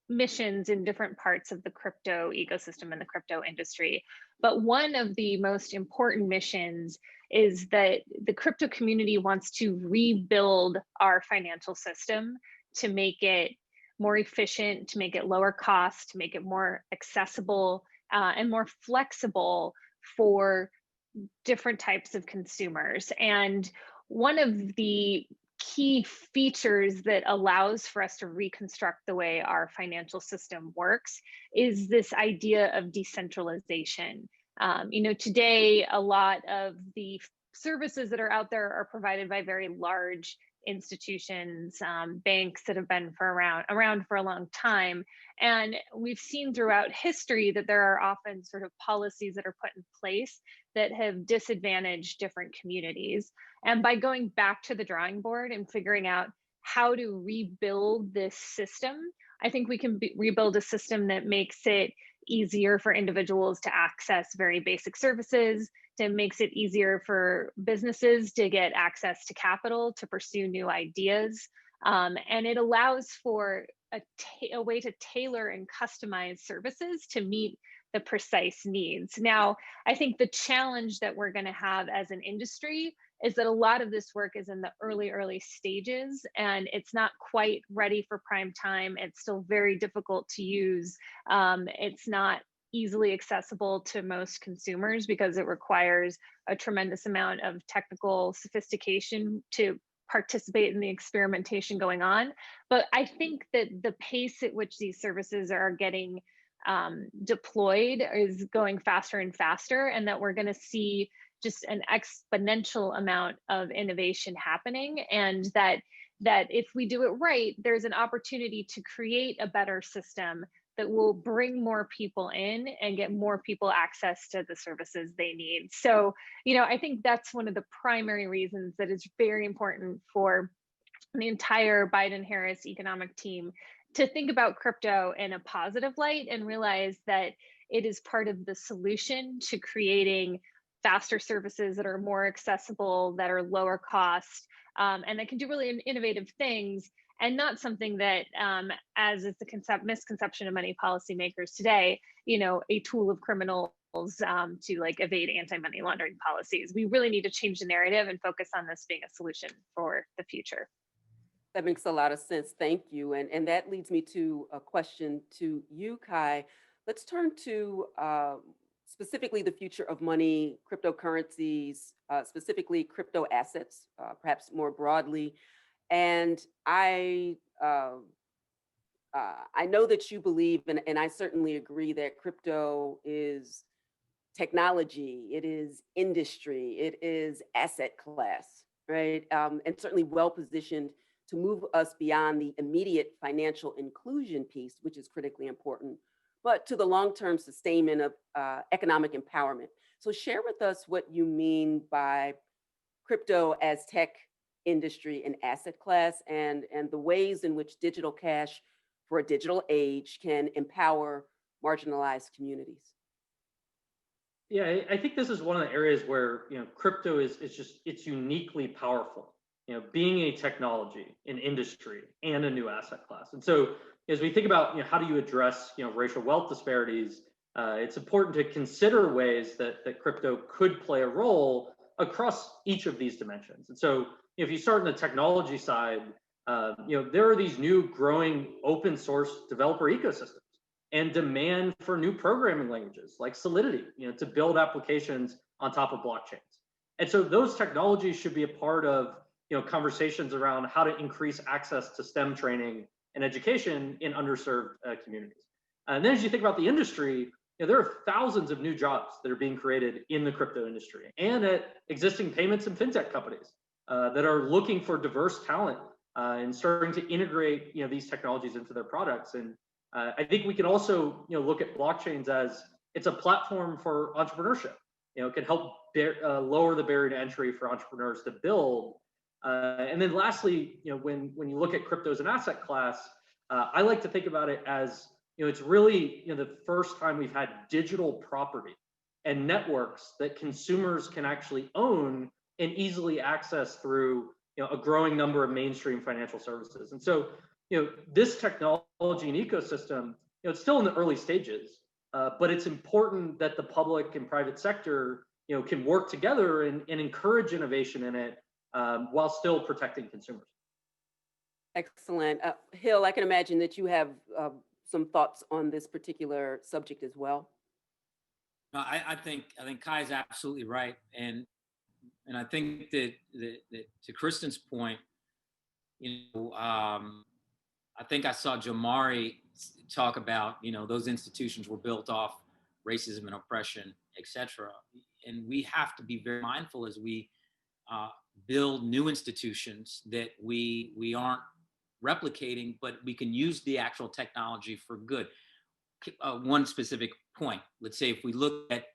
missions in different parts of the crypto ecosystem and the crypto industry. But one of the most important missions is that the crypto community wants to rebuild our financial system to make it more efficient, to make it lower cost, to make it more accessible and more flexible for different types of consumers. And one of the key features that allows for us to reconstruct the way our financial system works is this idea of decentralization. Today, a lot of the services that are out there are provided by very large institutions, banks that have been around for a long time. And we've seen throughout history that there are often sort of policies that are put in place that have disadvantaged different communities. And by going back to the drawing board and figuring out how to rebuild this system, I think we can rebuild a system that makes it easier for individuals to access very basic services, that makes it easier for businesses to get access to capital, to pursue new ideas. And it allows for a way to tailor and customize services to meet the precise needs. Now, I think the challenge that we're going to have as an industry is that a lot of this work is in the early stages and it's not quite ready for prime time. It's still very difficult to use. It's not easily accessible to most consumers because it requires a tremendous amount of technical sophistication to participate in the experimentation going on. But I think that the pace at which these services are getting deployed is going faster and faster, and that we're going to see just an exponential amount of innovation happening, and that if we do it right, there's an opportunity to create a better system that will bring more people in and get more people access to the services they need. So, I think that's one of the primary reasons that it's very important for the entire Biden-Harris economic team to think about crypto in a positive light and realize that it is part of the solution to creating faster services that are more accessible, that are lower cost, and that can do really innovative things, and not something that, as is the misconception of many policymakers today, a tool of criminals to like evade anti-money laundering policies. We really need to change the narrative and focus on this being a solution for the future. That makes a lot of sense. Thank you. And that leads me to a question to you, Cuy. Let's turn to specifically the future of money, cryptocurrencies, specifically crypto assets, perhaps more broadly. And I know that you believe, and I certainly agree, that crypto is technology, it is industry, it is asset class, right? And certainly well positioned to move us beyond the immediate financial inclusion piece, which is critically important, but to the long-term sustainment of economic empowerment. So share with us what you mean by crypto as tech, industry, and asset class, and the ways in which digital cash for a digital age can empower marginalized communities. Yeah, I think this is one of the areas where crypto it's uniquely powerful. Being a technology, an industry, and a new asset class. And so, as we think about how do you address racial wealth disparities, it's important to consider ways that crypto could play a role across each of these dimensions. And so, if you start in the technology side, there are these new growing open source developer ecosystems and demand for new programming languages like Solidity, to build applications on top of blockchains. And so those technologies should be a part of conversations around how to increase access to STEM training and education in underserved communities. And then as you think about the industry, there are thousands of new jobs that are being created in the crypto industry and at existing payments and fintech companies that are looking for diverse talent and starting to integrate these technologies into their products. And I think we can also look at blockchains as it's a platform for entrepreneurship. It can help lower the barrier to entry for entrepreneurs to build. And then lastly, when you look at crypto as an asset class, I like to think about it as it's really the first time we've had digital property and networks that consumers can actually own and easily access through a growing number of mainstream financial services. And so this technology and ecosystem, it's still in the early stages, but it's important that the public and private sector can work together and encourage innovation in it while still protecting consumers. Excellent. Hill, I can imagine that you have some thoughts on this particular subject as well. No, I think Cuy is absolutely right, and I think that to Kristin's point, I think I saw Jamari talk about those institutions were built off racism and oppression, etc. And we have to be very mindful as we build new institutions that we aren't replicating, but we can use the actual technology for good. One specific point, let's say if we look at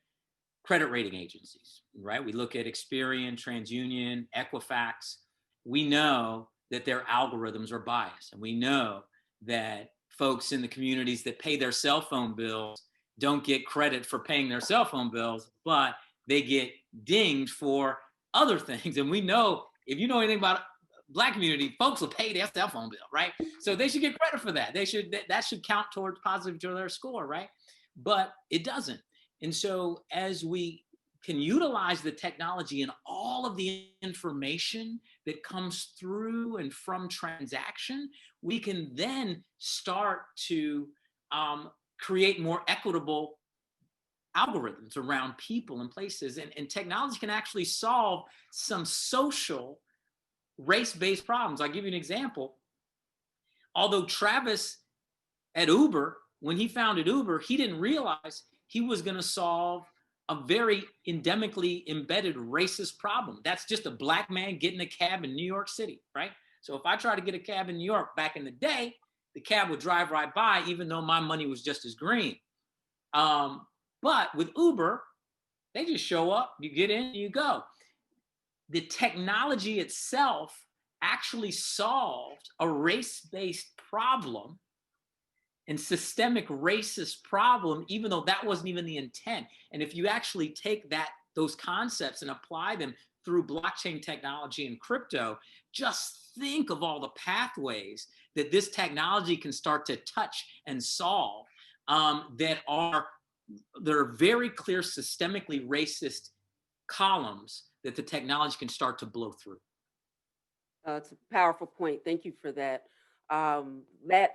credit rating agencies, right? We look at Experian, TransUnion, Equifax. We know that their algorithms are biased, and we know that folks in the communities that pay their cell phone bills don't get credit for paying their cell phone bills, but they get dinged for other things. And we know, if you know anything about Black community, folks will pay their cell phone bill, right? So they should get credit for that. That should count towards positive to their score, right? But it doesn't. And so as we can utilize the technology and all of the information that comes through and from transaction, we can then start to create more equitable algorithms around people and places. And technology can actually solve some social race-based problems. I'll give you an example. Although Travis at Uber, when he founded Uber, he didn't realize he was going to solve a very endemically embedded racist problem. That's just a Black man getting a cab in New York City, right? So if I try to get a cab in New York back in the day, the cab would drive right by, even though my money was just as green. But with Uber, they just show up, you get in, you go. The technology itself actually solved a race-based problem and systemic racist problem, even though that wasn't even the intent. And if you actually take that those concepts and apply them through blockchain technology and crypto, just think of all the pathways that this technology can start to touch and solve that are very clear systemically racist columns that the technology can start to blow through. It's a powerful point. Thank you for that. That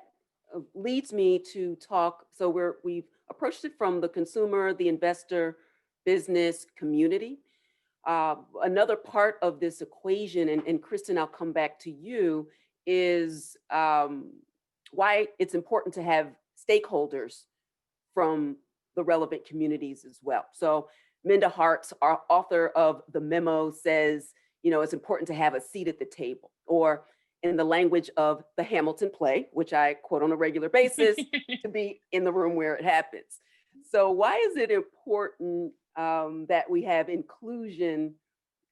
leads me to talk. So we've approached it from the consumer, the investor, business, community. Another part of this equation, and Kristin, I'll come back to you, is why it's important to have stakeholders from the relevant communities as well. So Minda Harts, our author of the memo, says, it's important to have a seat at the table, or in the language of the Hamilton play, which I quote on a regular basis, to be in the room where it happens. So why is it important that we have inclusion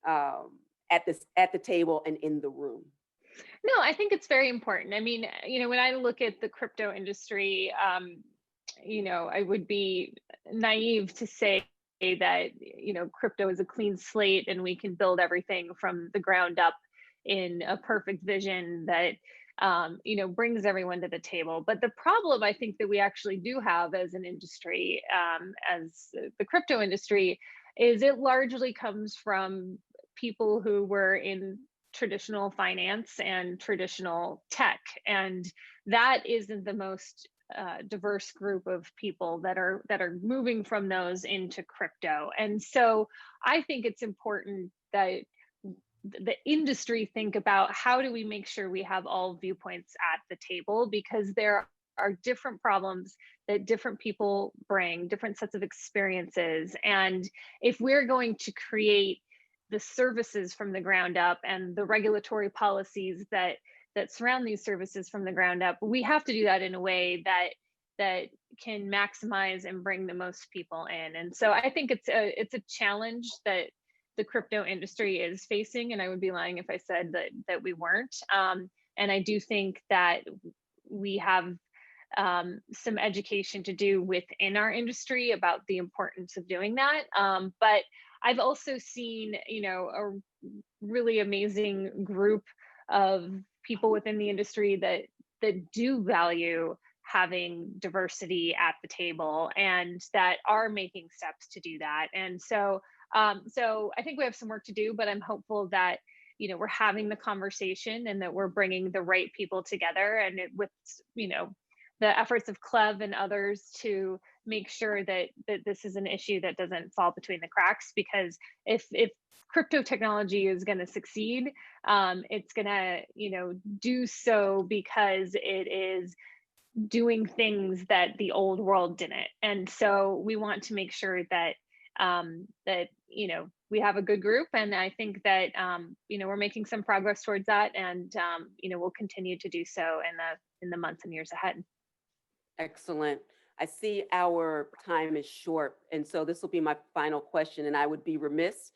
at the table and in the room? No, I think it's very important. I mean, when I look at the crypto industry, I would be naive to say that, crypto is a clean slate and we can build everything from the ground up in a perfect vision that, brings everyone to the table. But the problem I think that we actually do have as an industry, as the crypto industry, is it largely comes from people who were in traditional finance and traditional tech. And that isn't the most diverse group of people that are moving from those into crypto. And so I think it's important that the industry think about how do we make sure we have all viewpoints at the table, because there are different problems that different people bring, different sets of experiences. And if we're going to create the services from the ground up and the regulatory policies that surround these services from the ground up, we have to do that in a way that can maximize and bring the most people in. And so I think it's a challenge that the crypto industry is facing, and I would be lying if I said that we weren't. And I do think that we have some education to do within our industry about the importance of doing that. But I've also seen, a really amazing group of people within the industry that do value having diversity at the table and that are making steps to do that. And so I think we have some work to do, but I'm hopeful that, we're having the conversation and that we're bringing the right people together, and with, the efforts of Cleve and others to make sure that this is an issue that doesn't fall between the cracks. Because if crypto technology is going to succeed, it's going to, do so because it is doing things that the old world didn't. And so we want to make sure that we have a good group, and I think that we're making some progress towards that, and we'll continue to do so in the months and years ahead. Excellent. I see our time is short, and so this will be my final question, and I would be remiss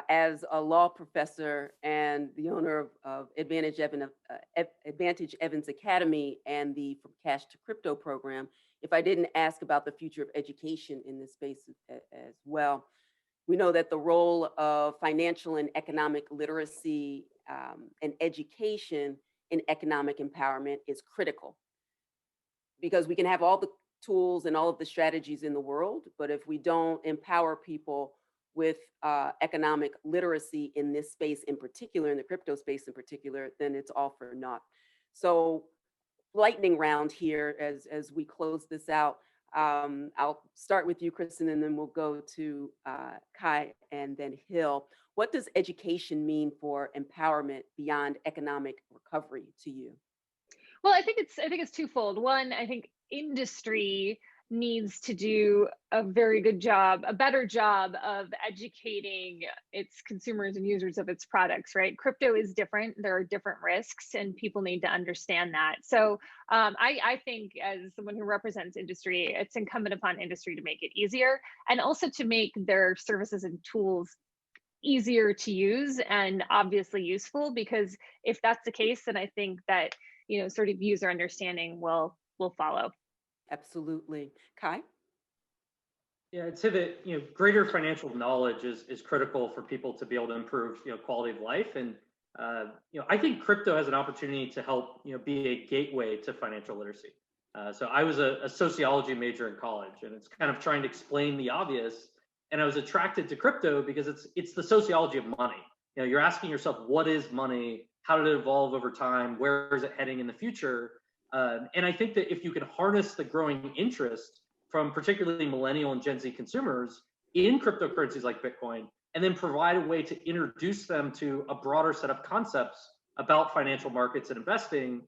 as a law professor and the owner of Advantage Evans Academy and the From Cash to Crypto program if I didn't ask about the future of education in this space as well. We know that the role of financial and economic literacy and education in economic empowerment is critical, because we can have all the tools and all of the strategies in the world, but if we don't empower people with economic literacy in this space in particular, in the crypto space in particular, then it's all for naught. So lightning round here as we close this out. I'll start with you, Kristin, and then we'll go to Cuy and then Hill. What does education mean for empowerment beyond economic recovery to you? Well, I think it's twofold. One, I think industry needs to do a very good job, a better job of educating its consumers and users of its products, right? Crypto is different. There are different risks, and people need to understand that. So I think, as someone who represents industry, it's incumbent upon industry to make it easier, and also to make their services and tools easier to use and obviously useful, because if that's the case, then I think that, sort of user understanding will follow. Absolutely. Cuy? Yeah, I'd say that greater financial knowledge is critical for people to be able to improve quality of life, and I think crypto has an opportunity to help be a gateway to financial literacy. So I was a sociology major in college, and it's kind of trying to explain the obvious. And I was attracted to crypto because it's the sociology of money. You're asking yourself, what is money? How did it evolve over time? Where is it heading in the future? And I think that if you can harness the growing interest from particularly millennial and Gen Z consumers in cryptocurrencies like Bitcoin, and then provide a way to introduce them to a broader set of concepts about financial markets and investing,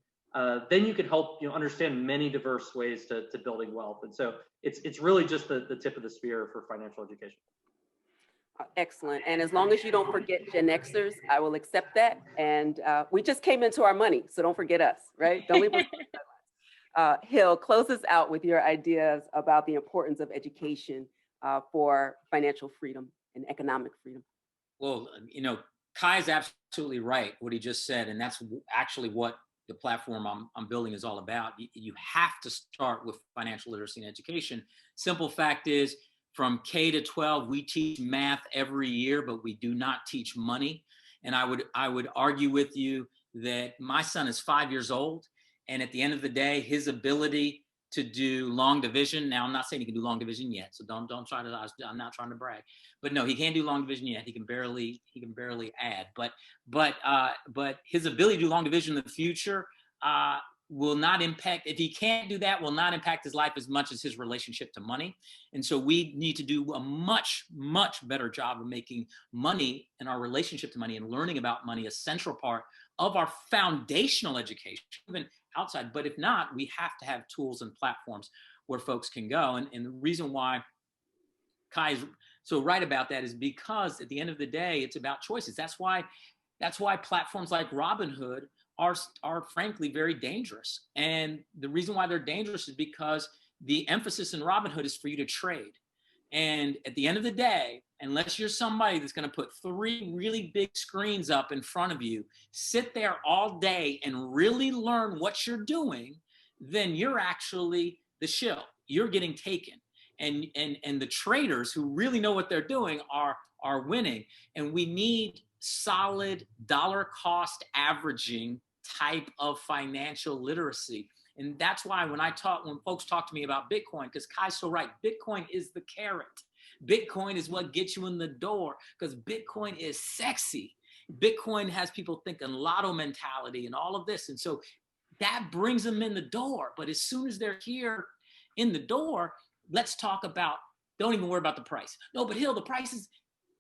then you can help understand many diverse ways to building wealth. And so it's really just the tip of the spear for financial education. Excellent. And as long as you don't forget Gen Xers, I will accept that. And we just came into our money, so don't forget us, right? Don't leave us. Hill, close us out with your ideas about the importance of education for financial freedom and economic freedom. Well, Cuy is absolutely right, what he just said. And that's actually what the platform I'm building is all about. You have to start with financial literacy and education. Simple fact is, from K to 12, we teach math every year, but we do not teach money. And I would argue with you that my son is 5 years old, and at the end of the day, his ability to do long division. Now, I'm not saying he can do long division yet, so don't try to. I'm not trying to brag, but no, he can't do long division yet. He can barely add. But his ability to do long division in the future will not impact. If he can't do that, will not impact his life as much as his relationship to money. And so we need to do a much better job of making money and our relationship to money and learning about money a central part of our foundational education, even outside. But if not, we have to have tools and platforms where folks can go. And the reason why Cuy is so right about that is because at the end of the day, it's about choices. That's why platforms like Robinhood are frankly very dangerous. And the reason why they're dangerous is because the emphasis in Robinhood is for you to trade. And at the end of the day, unless you're somebody that's going to put 3 really big screens up in front of you, sit there all day and really learn what you're doing, then you're actually the shill. You're getting taken. And the traders who really know what they're doing are winning. And we need solid dollar cost averaging type of financial literacy. And that's why when folks talk to me about Bitcoin, because Cuy's so right, Bitcoin is the carrot. Bitcoin is what gets you in the door, because Bitcoin is sexy. Bitcoin has people thinking lotto mentality and all of this. And so that brings them in the door. But as soon as they're here in the door, let's talk about, don't even worry about the price. No, but Hill, the price is,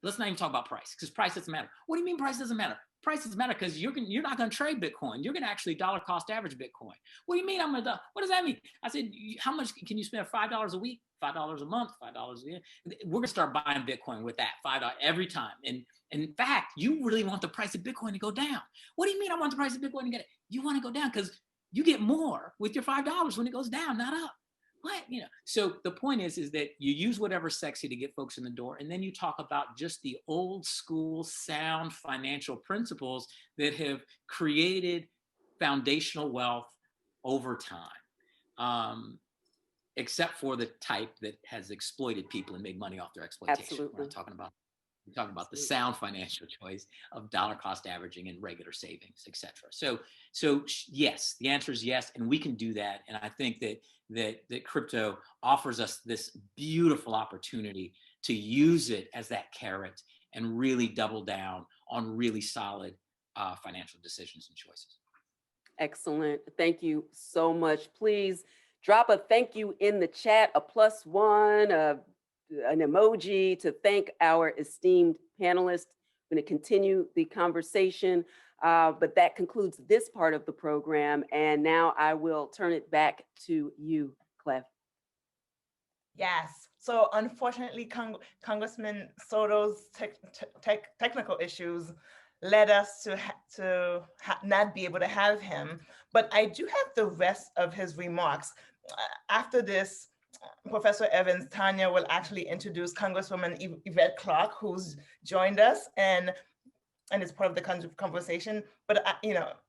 let's not even talk about price, because price doesn't matter. What do you mean price doesn't matter? Price doesn't matter because you're not going to trade Bitcoin. You're going to actually dollar cost average Bitcoin. What do you mean what does that mean? I said, how much can you spend? $5 a week, $5 a month, $5 a year? We're going to start buying Bitcoin with that, $5 every time. And in fact, you really want the price of Bitcoin to go down. What do you mean I want the price of Bitcoin to get it? You want to go down because you get more with your $5 when it goes down, not up. What? So the point is that you use whatever's sexy to get folks in the door, and then you talk about just the old school sound financial principles that have created foundational wealth over time, except for the type that has exploited people and made money off their exploitation. Absolutely. We're talking about the sound financial choice of dollar cost averaging and regular savings, et cetera. So yes, the answer is yes, and we can do that. And I think that crypto offers us this beautiful opportunity to use it as that carrot and really double down on really solid financial decisions and choices. Excellent. Thank you so much. Please drop a thank you in the chat, a +1, an emoji to thank our esteemed panelists. I'm going to continue the conversation, but that concludes this part of the program. And now I will turn it back to you, Cleve. Yes. So unfortunately, Congressman Soto's technical issues led us to not be able to have him. But I do have the rest of his remarks. After this, Professor Evans, Tonya will actually introduce Congresswoman Yvette Clarke, who's joined us and is part of the conversation. But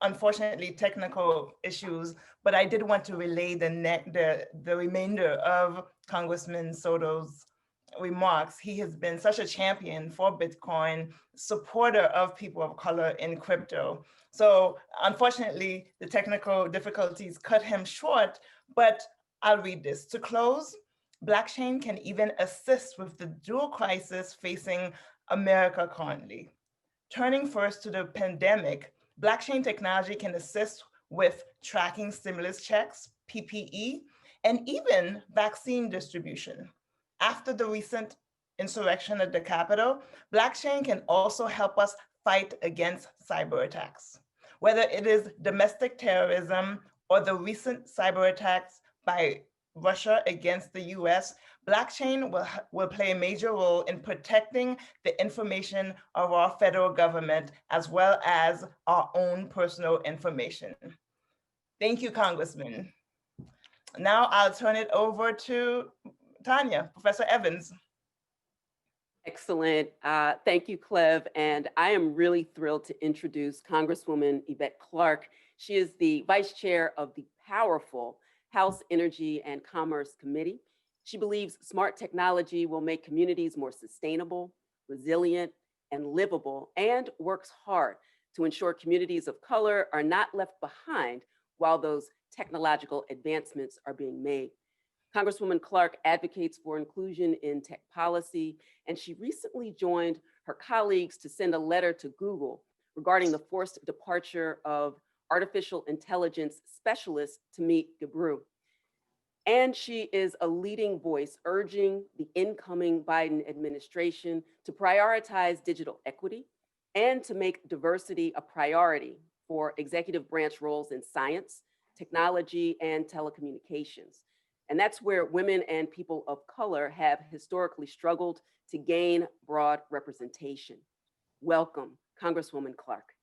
unfortunately, technical issues. But I did want to relay the remainder of Congressman Soto's remarks, he has been such a champion for Bitcoin, supporter of people of color in crypto. So unfortunately, the technical difficulties cut him short, but I'll read this. To close, blockchain can even assist with the dual crisis facing America currently. Turning first to the pandemic, blockchain technology can assist with tracking stimulus checks, PPE, and even vaccine distribution. After the recent insurrection at the Capitol, blockchain can also help us fight against cyber attacks. Whether it is domestic terrorism or the recent cyber attacks by Russia against the US, blockchain will play a major role in protecting the information of our federal government as well as our own personal information. Thank you, Congressman. Now I'll turn it over to Tonya, Professor Evans. Excellent. Thank you, Cleve. And I am really thrilled to introduce Congresswoman Yvette Clarke. She is the Vice Chair of the powerful House Energy and Commerce Committee. She believes smart technology will make communities more sustainable, resilient, and livable, and works hard to ensure communities of color are not left behind while those technological advancements are being made. Congresswoman Clarke advocates for inclusion in tech policy, and she recently joined her colleagues to send a letter to Google regarding the forced departure of artificial intelligence specialist Tamik Gebru. And she is a leading voice urging the incoming Biden administration to prioritize digital equity and to make diversity a priority for executive branch roles in science, technology, and telecommunications. And that's where women and people of color have historically struggled to gain broad representation. Welcome, Congresswoman Clarke.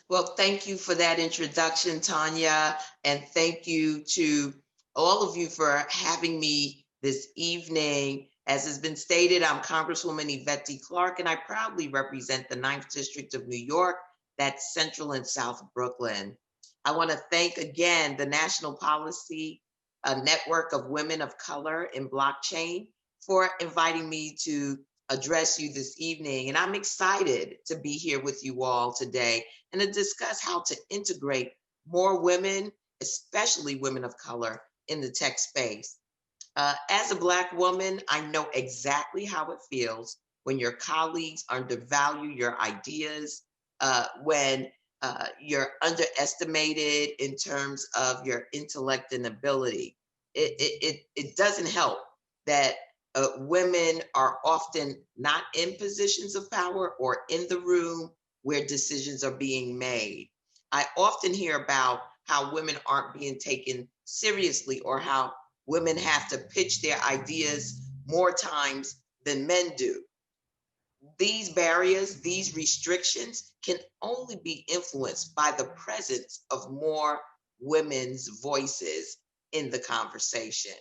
Well, thank you for that introduction, Tonya, and thank you to all of you for having me this evening. As has been stated, I'm Congresswoman Yvette Clarke, and I proudly represent the 9th District of New York, that's Central and South Brooklyn. I want to thank again the National Policy Network of Women of Color in Blockchain for inviting me to address you this evening. And I'm excited to be here with you all today and to discuss how to integrate more women, especially women of color, in the tech space. As a Black woman, I know exactly how it feels when your colleagues undervalue your ideas, when you're underestimated in terms of your intellect and ability. It doesn't help that women are often not in positions of power or in the room where decisions are being made. I often hear about how women aren't being taken seriously or how women have to pitch their ideas more times than men do. These barriers, these restrictions can only be influenced by the presence of more women's voices in the conversation.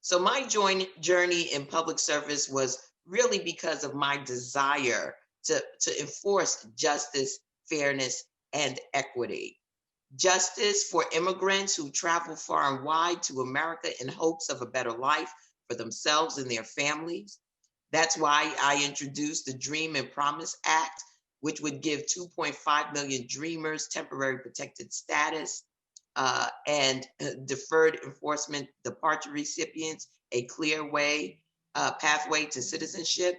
So my journey in public service was really because of my desire to enforce justice, fairness, and equity. Justice for immigrants who travel far and wide to America in hopes of a better life for themselves and their families. That's why I introduced the Dream and Promise Act, which would give 2.5 million Dreamers temporary protected status and deferred enforcement departure recipients a clear pathway to citizenship.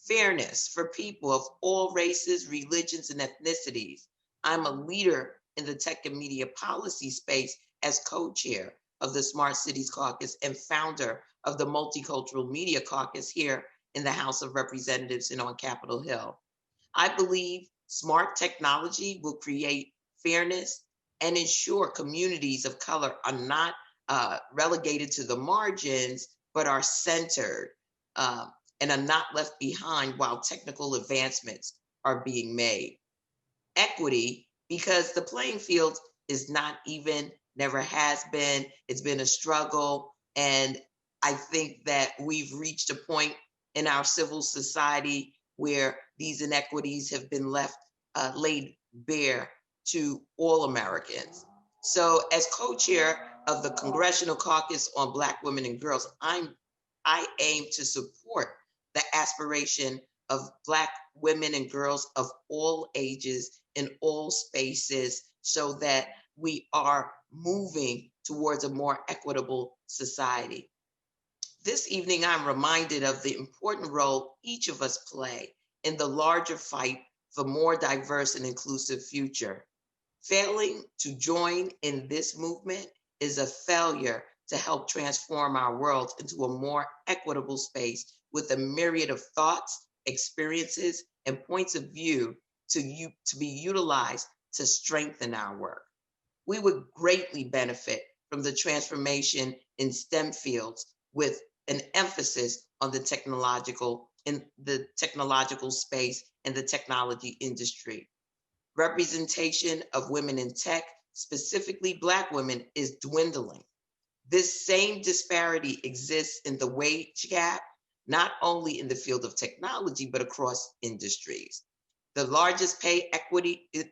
Fairness for people of all races, religions, and ethnicities. I'm a leader in the tech and media policy space as co-chair of the Smart Cities Caucus and founder of the Multicultural Media Caucus here in the House of Representatives and on Capitol Hill. I believe smart technology will create fairness and ensure communities of color are not relegated to the margins, but are centered and are not left behind while technical advancements are being made. Equity, because the playing field is not even, never has been, it's been a struggle. And I think that we've reached a point in our civil society where these inequities have been laid bare to all Americans. So as co-chair of the Congressional Caucus on Black Women and Girls, I'm I aim to support the aspiration of Black women and girls of all ages in all spaces so that we are moving towards a more equitable society. This evening, I'm reminded of the important role each of us play in the larger fight for more diverse and inclusive future. Failing to join in this movement is a failure to help transform our world into a more equitable space with a myriad of thoughts, experiences, and points of view to be utilized to strengthen our work. We would greatly benefit from the transformation in STEM fields with an emphasis on the technological space and the technology industry. Representation of women in tech, specifically Black women, is dwindling. This same disparity exists in the wage gap, not only in the field of technology, but across industries. The largest pay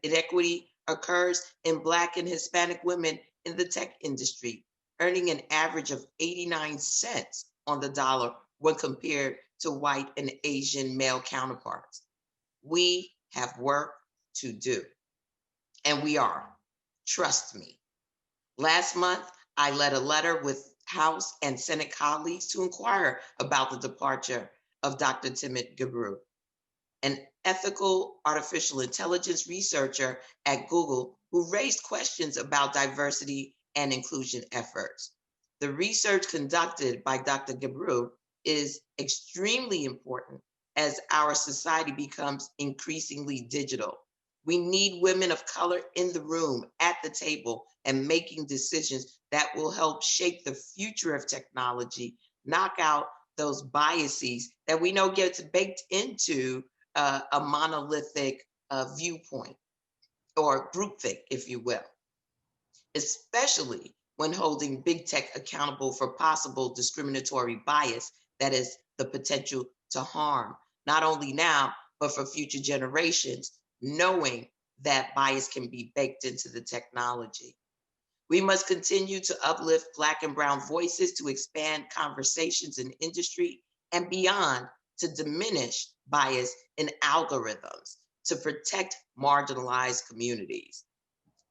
inequity occurs in Black and Hispanic women in the tech industry, earning an average of 89 cents on the dollar when compared to white and Asian male counterparts. We have work to do, and we are. Trust me. Last month, I led a letter with House and Senate colleagues to inquire about the departure of Dr. Timit Gebru, an ethical artificial intelligence researcher at Google who raised questions about diversity and inclusion efforts. The research conducted by Dr. Gebru is extremely important as our society becomes increasingly digital. We need women of color in the room, at the table, and making decisions that will help shape the future of technology, knock out those biases that we know gets baked into a monolithic viewpoint or groupthink, if you will, especially when holding big tech accountable for possible discriminatory bias that is the potential to harm, not only now, but for future generations, knowing that bias can be baked into the technology. We must continue to uplift Black and Brown voices to expand conversations in industry and beyond to diminish bias in algorithms to protect marginalized communities.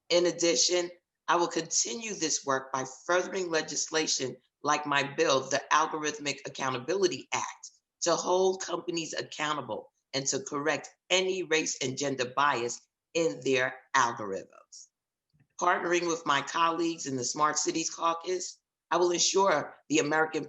In addition, I will continue this work by furthering legislation like my bill, the Algorithmic Accountability Act, to hold companies accountable and to correct any race and gender bias in their algorithms. Partnering with my colleagues in the Smart Cities Caucus, I will ensure the American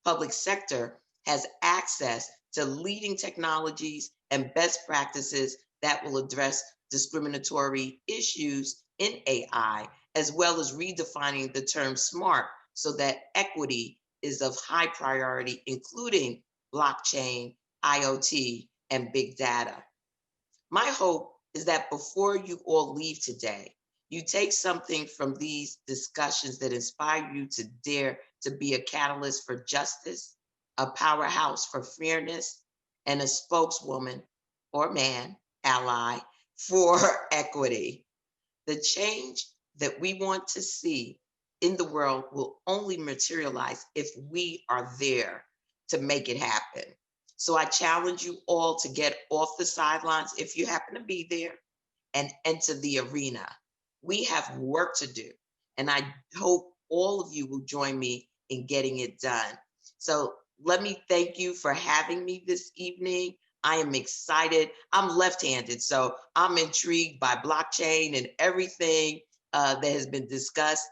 public sector has access to leading technologies and best practices that will address discriminatory issues in AI, as well as redefining the term smart so that equity is of high priority, including blockchain, IoT, and big data. My hope is that before you all leave today, you take something from these discussions that inspire you to dare to be a catalyst for justice, a powerhouse for fairness, and a spokeswoman or man, ally, for equity. The change that we want to see in the world will only materialize if we are there to make it happen. So I challenge you all to get off the sidelines if you happen to be there and enter the arena. We have work to do, and I hope all of you will join me in getting it done. So let me thank you for having me this evening. I am excited. I'm left-handed, so I'm intrigued by blockchain and everything that has been discussed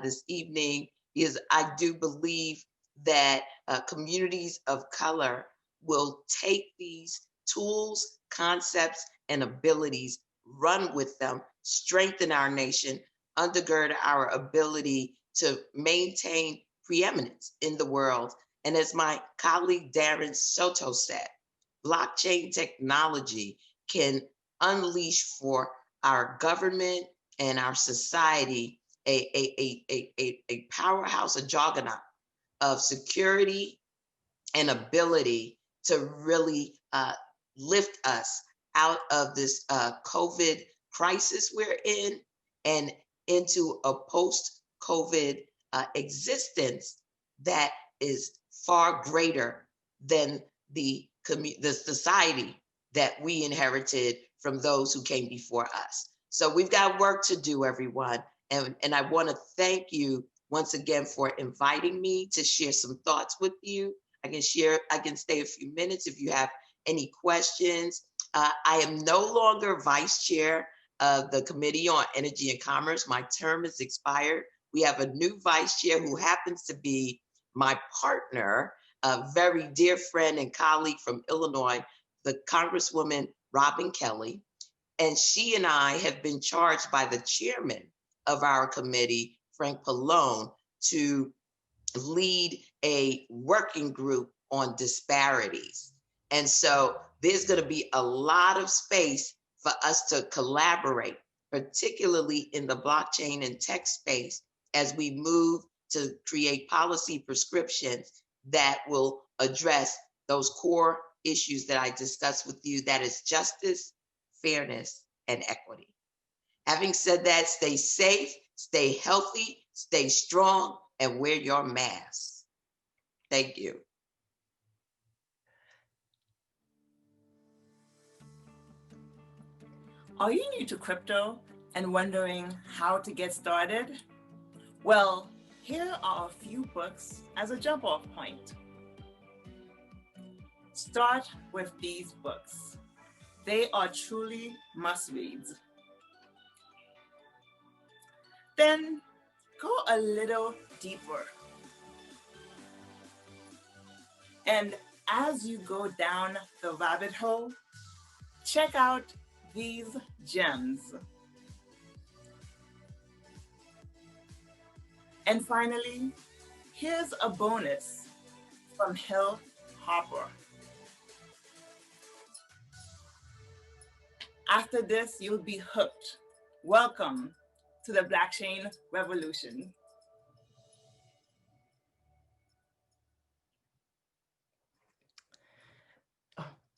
this evening, because I do believe that communities of color will take these tools, concepts, and abilities, run with them, strengthen our nation, undergird our ability to maintain preeminence in the world. And as my colleague Darren Soto said, blockchain technology can unleash for our government and our society a powerhouse, a juggernaut of security and ability to really lift us out of this COVID crisis we're in and into a post-COVID existence that is far greater than the society that we inherited from those who came before us. So we've got work to do, everyone. And I want to thank you once again for inviting me to share some thoughts with you. I can stay a few minutes if you have any questions. I am no longer vice chair of the Committee on Energy and Commerce. My term is expired. We have a new vice chair who happens to be my partner, a very dear friend and colleague from Illinois, the Congresswoman Robin Kelly. And she and I have been charged by the chairman of our committee, Frank Pallone, to lead a working group on disparities. And so there's going to be a lot of space for us to collaborate, particularly in the blockchain and tech space, as we move to create policy prescriptions that will address those core issues that I discussed with you, that is justice, fairness, and equity. Having said that, stay safe, stay healthy, stay strong, and wear your mask. Thank you. Are you new to crypto and wondering how to get started? Well, here are a few books as a jump-off point. Start with these books. They are truly must-reads. Then go a little deeper. And as you go down the rabbit hole, check out these gems. And finally, here's a bonus from Harper. After this, you'll be hooked. Welcome to the blockchain revolution.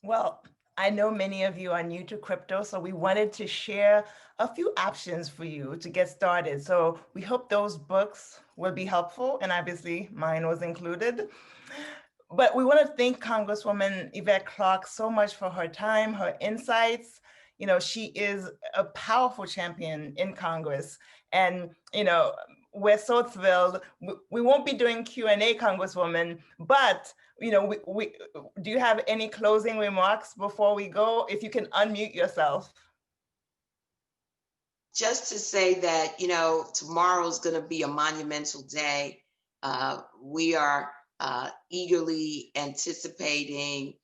Well, I know many of you are new to crypto, so we wanted to share a few options for you to get started. So we hope those books will be helpful, and obviously mine was included. But we want to thank Congresswoman Yvette Clarke so much for her time, her insights. You know, she is a powerful champion in Congress. And, you know, we're so thrilled. We won't be doing Q&A, Congresswoman, but, you know, do you have any closing remarks before we go? If you can unmute yourself. Just to say that, you know, tomorrow is going to be a monumental day. We are eagerly anticipating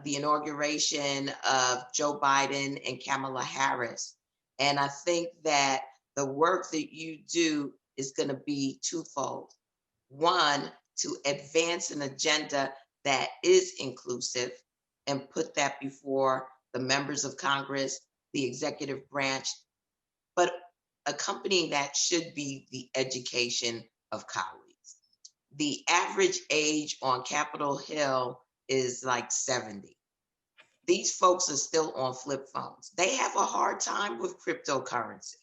the inauguration of Joe Biden and Kamala Harris. And I think that the work that you do is going to be twofold. One, to advance an agenda that is inclusive and put that before the members of Congress, the executive branch, but accompanying that should be the education of colleagues. The average age on Capitol Hill is like 70. These folks are still on flip phones. They have a hard time with cryptocurrency.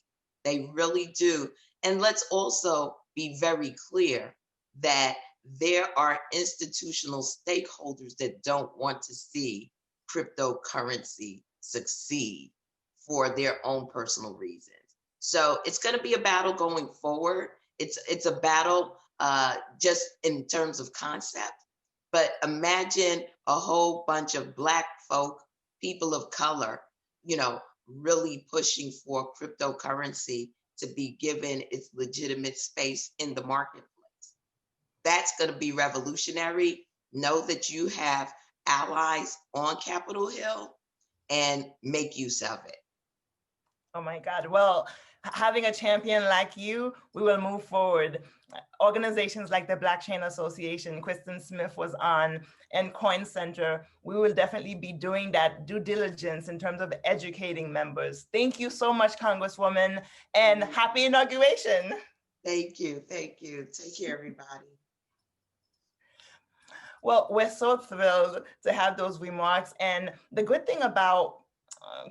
They really do. And let's also be very clear that there are institutional stakeholders that don't want to see cryptocurrency succeed for their own personal reasons. So it's going to be a battle going forward. It's a battle just in terms of concept. But imagine a whole bunch of Black folk, people of color, you know, really pushing for cryptocurrency to be given its legitimate space in the marketplace. That's going to be revolutionary. Know that you have allies on Capitol Hill and make use of it. Oh my God. Well, having a champion like you, we will move forward. Organizations like the Blockchain Association, Kristin Smith was on, and Coin Center, we will definitely be doing that due diligence in terms of educating members. Thank you so much, Congresswoman, and happy inauguration. Thank you. Thank you. Take care, everybody. Well, we're so thrilled to have those remarks. And the good thing about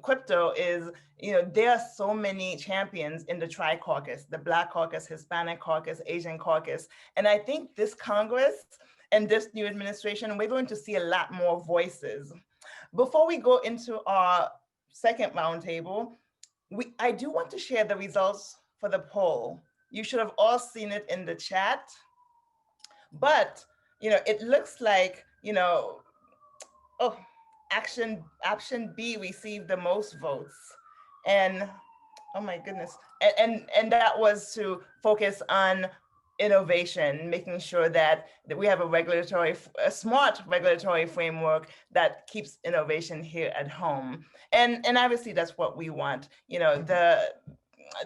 crypto is, you know, there are so many champions in the Tri-Caucus, the Black Caucus, Hispanic Caucus, Asian Caucus. And I think this Congress in this new administration, we're going to see a lot more voices. Before we go into our second roundtable, I do want to share the results for the poll. You should have all seen it in the chat, but it looks like option B received the most votes, and oh my goodness, and that was to focus on innovation, making sure that we have a smart regulatory framework that keeps innovation here at home. And obviously that's what we want.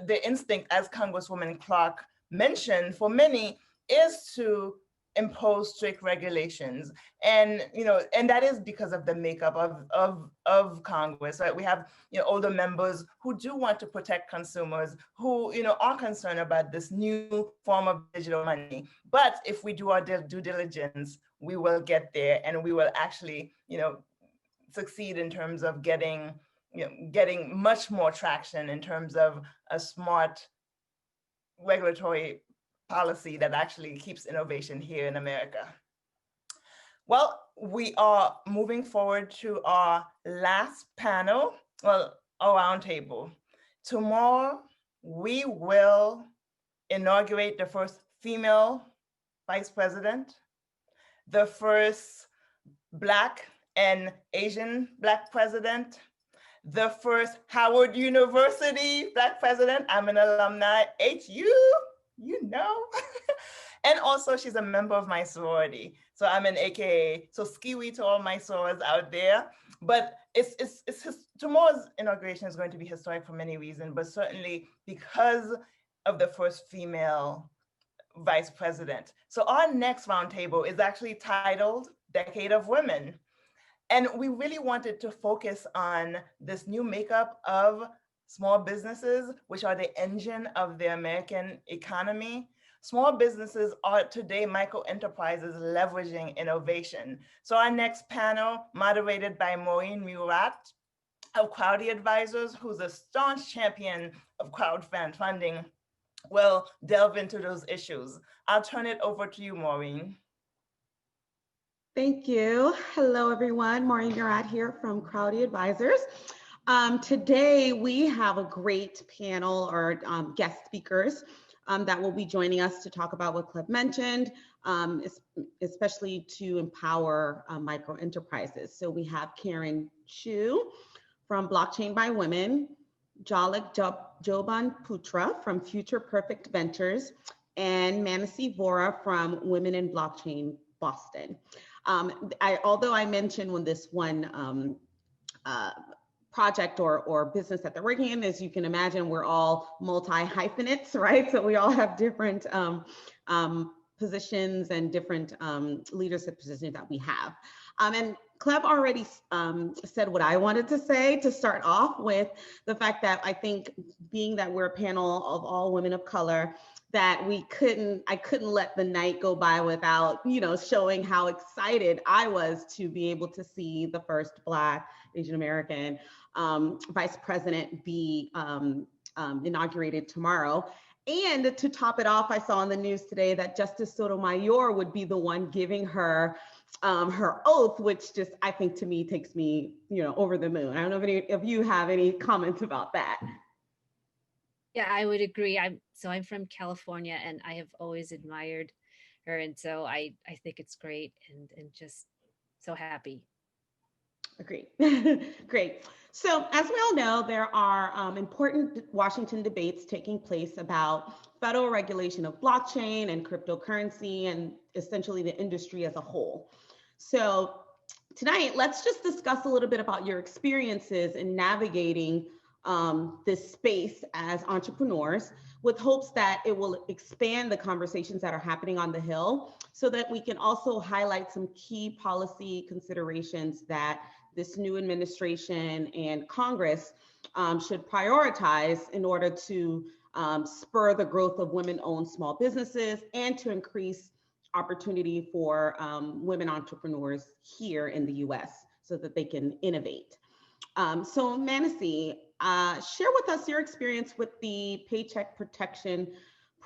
The instinct, as Congresswoman Clarke mentioned, for many is to impose strict regulations, and that is because of the makeup of Congress, right? We have older members who do want to protect consumers, who are concerned about this new form of digital money. But if we do our due diligence, we will get there, and we will actually succeed in terms of getting much more traction in terms of a smart regulatory policy that actually keeps innovation here in America. Well, we are moving forward to our last panel, our roundtable. Tomorrow, we will inaugurate the first female vice president, the first Black and Asian Black president, the first Howard University Black president. I'm an alumni, HU. And also she's a member of my sorority. So I'm an AKA, so skiwi to all my sorors out there. But tomorrow's inauguration is going to be historic for many reasons, but certainly because of the first female vice president. So our next roundtable is actually titled Decade of Women. And we really wanted to focus on this new makeup of small businesses, which are the engine of the American economy. Small businesses are today micro enterprises leveraging innovation. So our next panel, moderated by Maureen Murat of Crowdie Advisors, who's a staunch champion of crowdfunding, will delve into those issues. I'll turn it over to you, Maureen. Thank you. Hello, everyone. Maureen Murat here from Crowdie Advisors. Today, we have a great panel or guest speakers that will be joining us to talk about what Cleve mentioned, especially to empower micro enterprises. So we have Karen Chu from Blockchain by Women, Jalak Jobanputra from Future Perfect Ventures, and Manasi Vora from Women in Blockchain Boston. Although I mentioned when this one project or business that they're working in, as you can imagine, we're all multi-hyphenates, right? So we all have different positions and different leadership positions that we have. And Cleve already said what I wanted to say to start off with, the fact that I think being that we're a panel of all women of color, that I couldn't let the night go by without, showing how excited I was to be able to see the first Black, Asian American vice president be inaugurated tomorrow. And to top it off, I saw on the news today that Justice Sotomayor would be the one giving her her oath, which just, I think to me, takes me, over the moon. I don't know if any of you have any comments about that. Yeah, I would agree. I'm from California, and I have always admired her, and so I think it's great, and just so happy. Agreed. Great. So as we all know, there are important Washington debates taking place about federal regulation of blockchain and cryptocurrency, and essentially the industry as a whole. So tonight, let's just discuss a little bit about your experiences in navigating this space as entrepreneurs, with hopes that it will expand the conversations that are happening on the Hill, so that we can also highlight some key policy considerations that this new administration and Congress should prioritize in order to spur the growth of women-owned small businesses and to increase opportunity for women entrepreneurs here in the US so that they can innovate. So Manasi, share with us your experience with the Paycheck Protection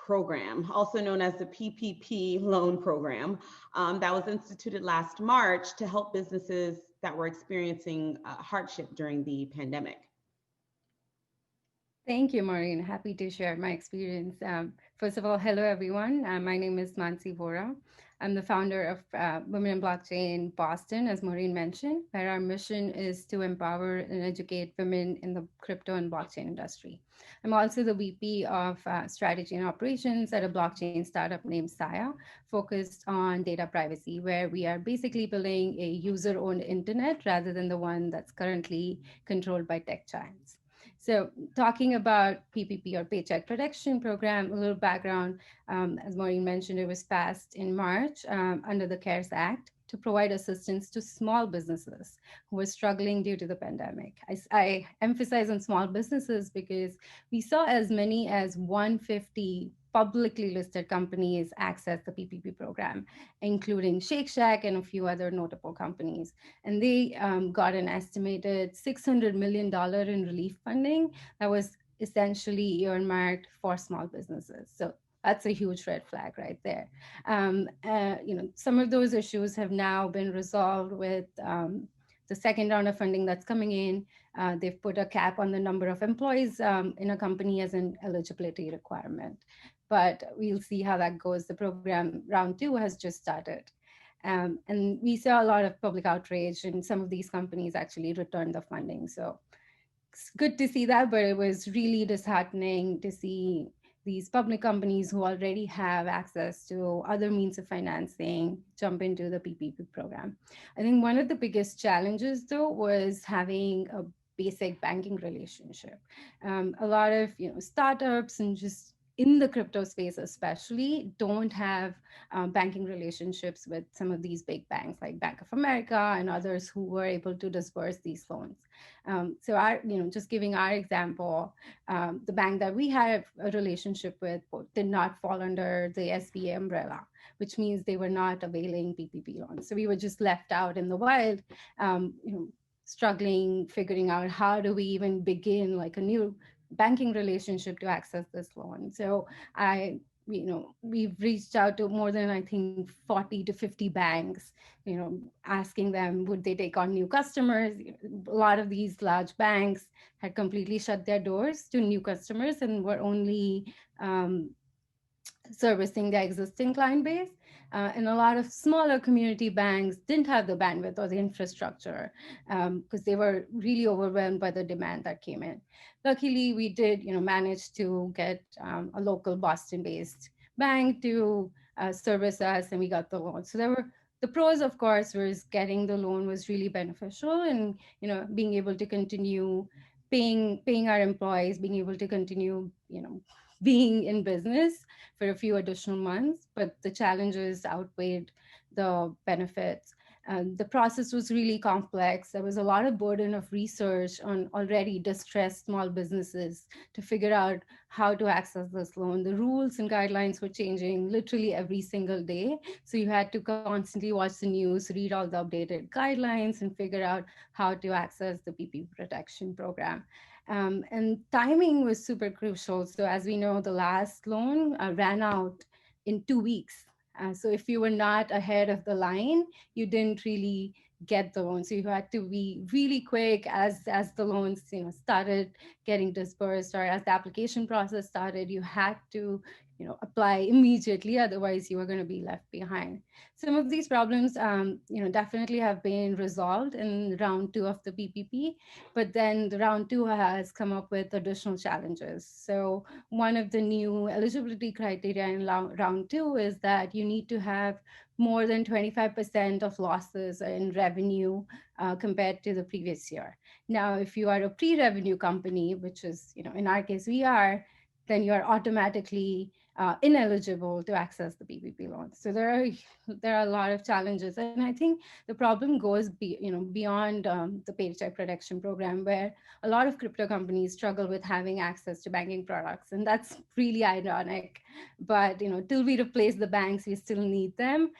program, also known as the PPP loan program, that was instituted last March to help businesses that were experiencing hardship during the pandemic. Thank you, Maureen. Happy to share my experience. First of all, hello, everyone. My name is Manasi Vora. I'm the founder of Women in Blockchain Boston, as Maureen mentioned, where our mission is to empower and educate women in the crypto and blockchain industry. I'm also the VP of Strategy and Operations at a blockchain startup named Saya, focused on data privacy, where we are basically building a user-owned internet rather than the one that's currently controlled by tech giants. So talking about PPP or Paycheck Protection Program, a little background, as Maureen mentioned, it was passed in March under the CARES Act to provide assistance to small businesses who were struggling due to the pandemic. I emphasize on small businesses because we saw as many as 150 publicly listed companies access the PPP program, including Shake Shack and a few other notable companies. And they got an estimated $600 million in relief funding that was essentially earmarked for small businesses. So that's a huge red flag right there. Some of those issues have now been resolved with the second round of funding that's coming in. They've put a cap on the number of employees in a company as an eligibility requirement. But we'll see how that goes. The program round 2 has just started. And we saw a lot of public outrage, and some of these companies actually returned the funding. So it's good to see that, but it was really disheartening to see these public companies who already have access to other means of financing jump into the PPP program. I think one of the biggest challenges, though, was having a basic banking relationship. A lot of startups and just in the crypto space especially don't have banking relationships with some of these big banks like Bank of America and others who were able to disperse these loans. So just giving our example, the bank that we have a relationship with did not fall under the SBA umbrella, which means they were not availing PPP loans. So we were just left out in the wild, struggling, figuring out how do we even begin like a new banking relationship to access this loan. So we've reached out to more than, I think, 40 to 50 banks, asking them, would they take on new customers? A lot of these large banks had completely shut their doors to new customers and were only servicing their existing client base. And a lot of smaller community banks didn't have the bandwidth or the infrastructure because they were really overwhelmed by the demand that came in. Luckily, we did manage to get a local Boston-based bank to service us, and we got the loan. So there were the pros, of course, was getting the loan was really beneficial, and being able to continue paying our employees, being able to continue being in business for a few additional months, but the challenges outweighed the benefits. The process was really complex. There was a lot of burden of research on already distressed small businesses to figure out how to access this loan. The rules and guidelines were changing literally every single day. So you had to constantly watch the news, read all the updated guidelines, and figure out how to access the PPP protection program. And timing was super crucial. So as we know, the last loan ran out in 2 weeks. So if you were not ahead of the line, you didn't really get the loan. So you had to be really quick as the loans started getting dispersed, or as the application process started, you had to apply immediately, otherwise you were going to be left behind. Some of these problems definitely have been resolved in round 2 of the PPP, but then the round 2 has come up with additional challenges. So one of the new eligibility criteria in round 2 is that you need to have more than 25% of losses in revenue compared to the previous year. Now, if you are a pre-revenue company, which is, in our case, we are, then you are automatically ineligible to access the PPP loans. So there are a lot of challenges, and I think the problem goes beyond the Paycheck Protection Program, where a lot of crypto companies struggle with having access to banking products, and that's really ironic. But till we replace the banks, we still need them.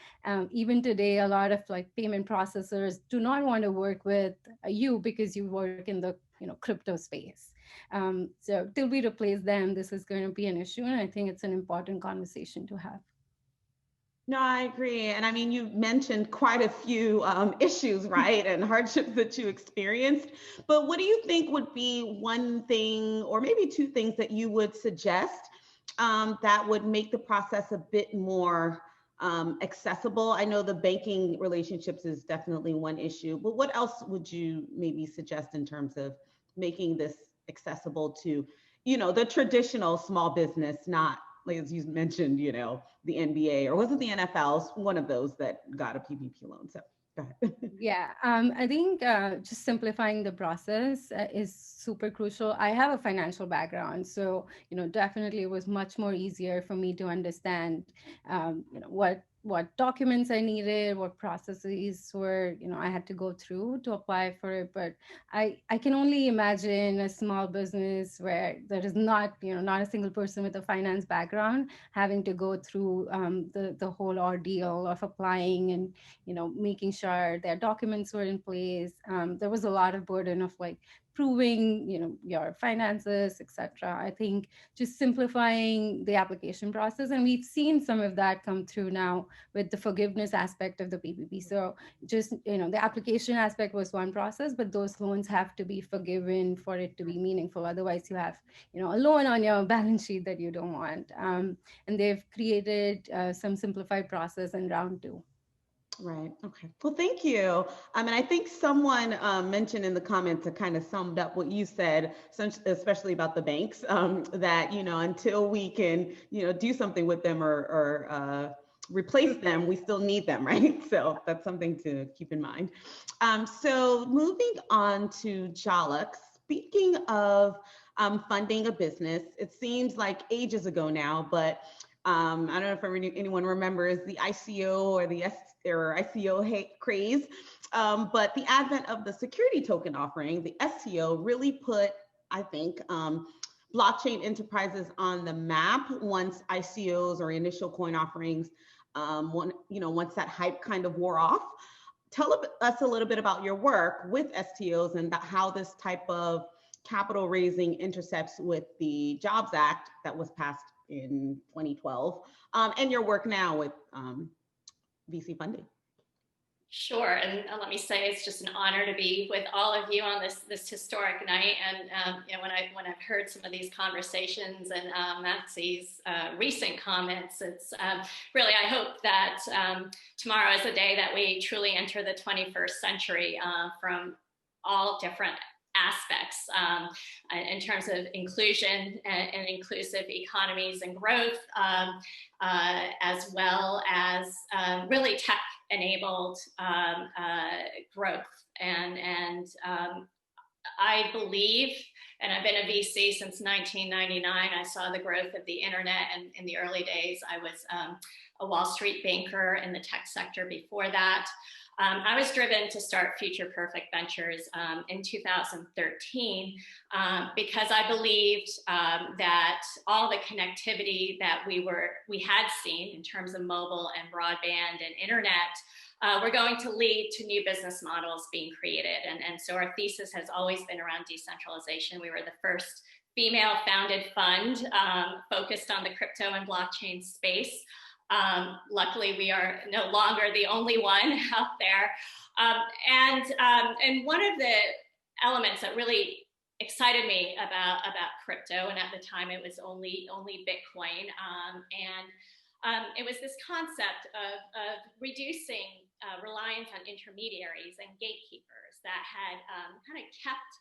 Even today, a lot of payment processors do not want to work with you because you work in the crypto space. So till we replace them, this is going to be an issue. And I think it's an important conversation to have. No, I agree. And I mean, you mentioned quite a few issues, right? And hardships that you experienced. But what do you think would be one thing or maybe two things that you would suggest that would make the process a bit more accessible? I know the banking relationships is definitely one issue, but what else would you maybe suggest in terms of making this accessible to, the traditional small business, not like as you mentioned, the NBA, or was it the NFL? One of those that got a PPP loan. So go ahead. Yeah, I think just simplifying the process is super crucial. I have a financial background, so definitely it was much more easier for me to understand, what documents I needed, what processes were, I had to go through to apply for it. But I can only imagine a small business where there is not, not a single person with a finance background having to go through the whole ordeal of applying and, making sure their documents were in place. There was a lot of burden of proving, your finances, etc. I think just simplifying the application process, and we've seen some of that come through now with the forgiveness aspect of the PPP. So just, the application aspect was one process, but those loans have to be forgiven for it to be meaningful. Otherwise you have, a loan on your balance sheet that you don't want. And they've created some simplified process in round 2. Right. Okay. Well, thank you. And I think someone mentioned in the comments that kind of summed up what you said, especially about the banks, that, until we can, do something with them or replace them, we still need them, right? So that's something to keep in mind. So moving on to Jalak, speaking of funding a business, it seems like ages ago now, but I don't know if anyone remembers the ICO or the ICO craze, but the advent of the security token offering, the STO, really put, I think, blockchain enterprises on the map once ICOs or initial coin offerings, once that hype kind of wore off. Tell us a little bit about your work with STOs and how this type of capital raising intercepts with the Jobs Act that was passed in 2012, and your work now with VC funding. Sure, and let me say it's just an honor to be with all of you on this historic night. And when I've heard some of these conversations and Maxi's recent comments, it's really, I hope that tomorrow is a day that we truly enter the 21st century from all different aspects in terms of inclusion and inclusive economies and growth, as well as really tech-enabled growth. And I believe, and I've been a VC since 1999, I saw the growth of the internet, and in the early days, I was a Wall Street banker in the tech sector before that. I was driven to start Future Perfect Ventures in 2013 because I believed that all the connectivity that we had seen in terms of mobile and broadband and internet were going to lead to new business models being created. And so our thesis has always been around decentralization. We were the first female-founded fund focused on the crypto and blockchain space. Luckily, we are no longer the only one out there. And one of the elements that really excited me about crypto, and at the time it was only Bitcoin, and it was this concept of reducing reliance on intermediaries and gatekeepers that had kind of kept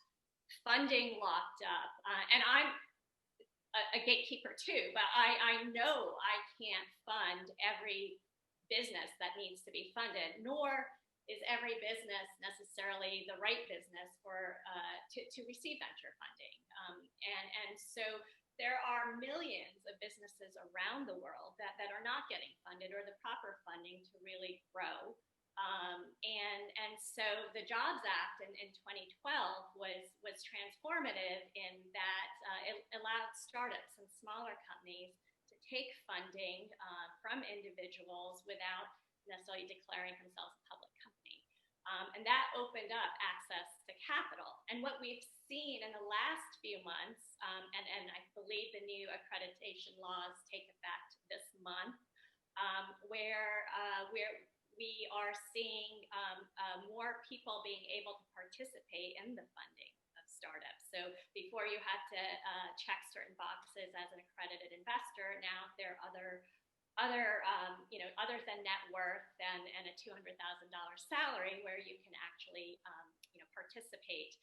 funding locked up. And I'm a gatekeeper too, but I know I can't fund every business that needs to be funded, nor is every business necessarily the right business for to receive venture funding. And so there are millions of businesses around the world that are not getting funded or the proper funding to really grow. And so the Jobs Act in 2012 was transformative in that it allowed startups and smaller companies to take funding from individuals without necessarily declaring themselves a public company. And that opened up access to capital. And what we've seen in the last few months, and I believe the new accreditation laws take effect this month, where we are seeing more people being able to participate in the funding of startups. So before you had to check certain boxes as an accredited investor, now there are other other than net worth and a $200,000 salary where you can actually participate.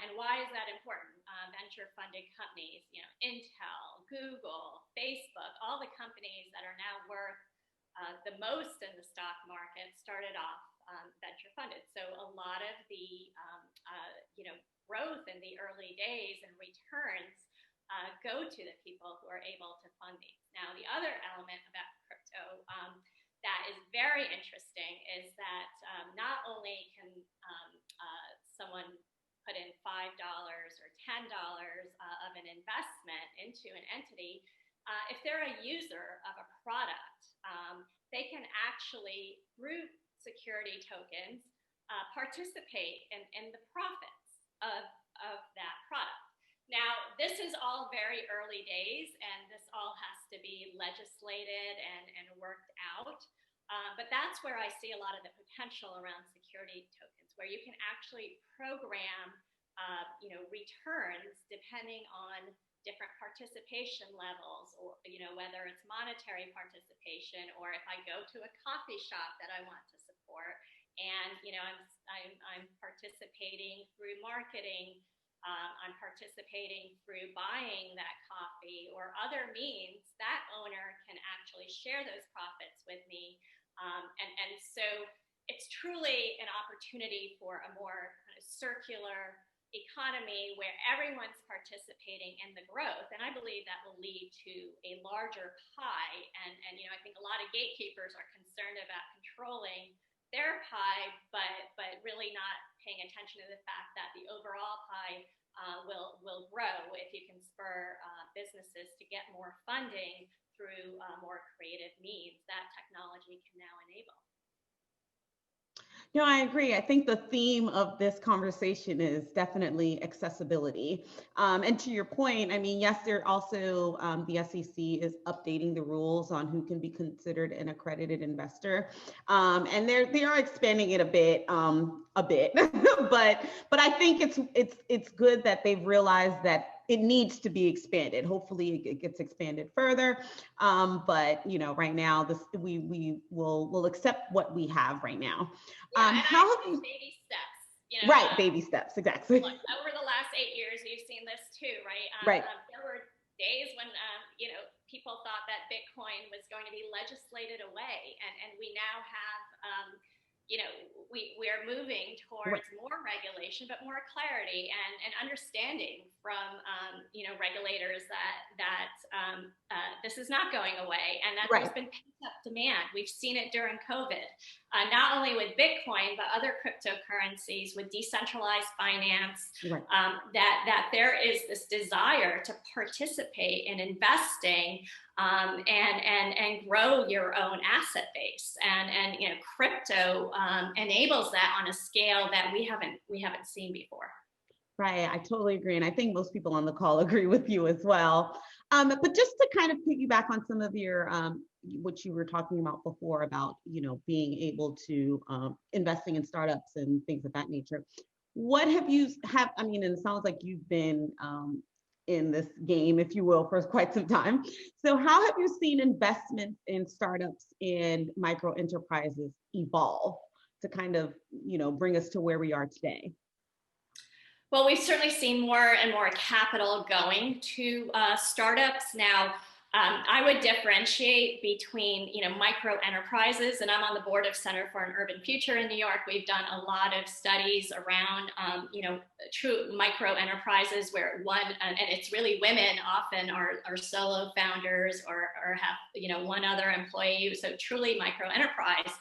And why is that important? Venture funded companies, Intel, Google, Facebook, all the companies that are now worth the most in the stock market started off venture funded. So a lot of the growth in the early days and returns go to the people who are able to fund these. Now, the other element about crypto that is very interesting is that not only can someone put in $5 or $10 of an investment into an entity, if they're a user of a product, they can actually, through security tokens, participate in the profits of that product. Now, this is all very early days, and this all has to be legislated and worked out. But that's where I see a lot of the potential around security tokens, where you can actually program, returns depending on different participation levels, or whether it's monetary participation, or if I go to a coffee shop that I want to support, and I'm participating through marketing. I'm participating through buying that coffee or other means, that owner can actually share those profits with me. And so it's truly an opportunity for a more kind of circular economy where everyone's participating in the growth. And I believe that will lead to a larger pie. And I think a lot of gatekeepers are concerned about controlling their pie, but really not paying attention to the fact that the overall pie will grow if you can spur businesses to get more funding through more creative means that technology can now enable. No, I agree. I think the theme of this conversation is definitely accessibility. And to your point, I mean, yes, there also, the SEC is updating the rules on who can be considered an accredited investor. And they are expanding it a bit, but I think it's good that they've realized that it needs to be expanded. Hopefully it gets expanded further. But right now, we will accept what we have right now. How have you, baby steps, right, baby steps, exactly. Look, over the last 8 years, you've seen this too, right? Right. There were days when people thought that Bitcoin was going to be legislated away, and we now have we are moving towards more regulation, but more clarity and understanding from regulators that this is not going away, and that there's been pent-up demand. We've seen it during COVID, not only with Bitcoin, but other cryptocurrencies with decentralized finance, that there is this desire to participate in investing and grow your own asset base, and crypto enables that on a scale that we haven't seen before. Right, I totally agree, and I think most people on the call agree with you as well. But just to kind of piggyback on some of your what you were talking about before about being able to investing in startups and things of that nature. What have you I mean, and it sounds like you've been in this game, if you will, for quite some time. So how have you seen investments in startups and micro enterprises evolve to kind of, bring us to where we are today? Well, we've certainly seen more and more capital going to startups. Now, I would differentiate between, micro enterprises, and I'm on the board of Center for an Urban Future in New York. We've done a lot of studies around, true micro enterprises where and it's really women often are solo founders or have, one other employee, so truly micro enterprise.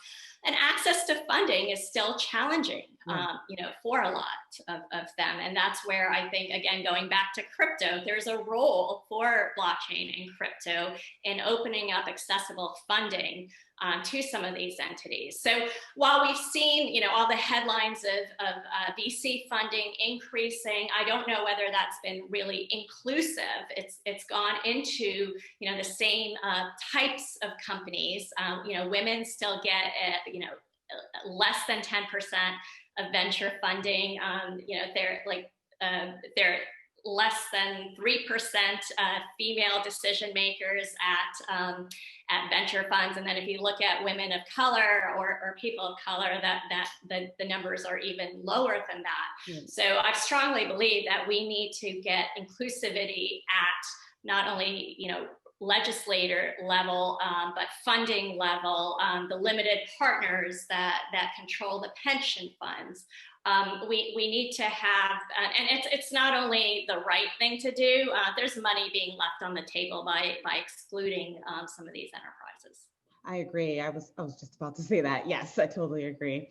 And access to funding is still challenging, for a lot of them. And that's where I think, again, going back to crypto, there's a role for blockchain and crypto in opening up accessible funding to some of these entities. So while we've seen, all the headlines of VC funding increasing, I don't know whether that's been really inclusive. It's gone into, the same types of companies. Women still get, less than 10% of venture funding. They're less than 3% female decision makers at venture funds. And then if you look at women of color or people of color, the numbers are even lower than that. So I strongly believe that we need to get inclusivity at not only, legislator level, but funding level, the limited partners that control the pension funds. We need to have, and it's not only the right thing to do, there's money being left on the table by excluding some of these enterprises. I agree. I was just about to say that. Yes, I totally agree.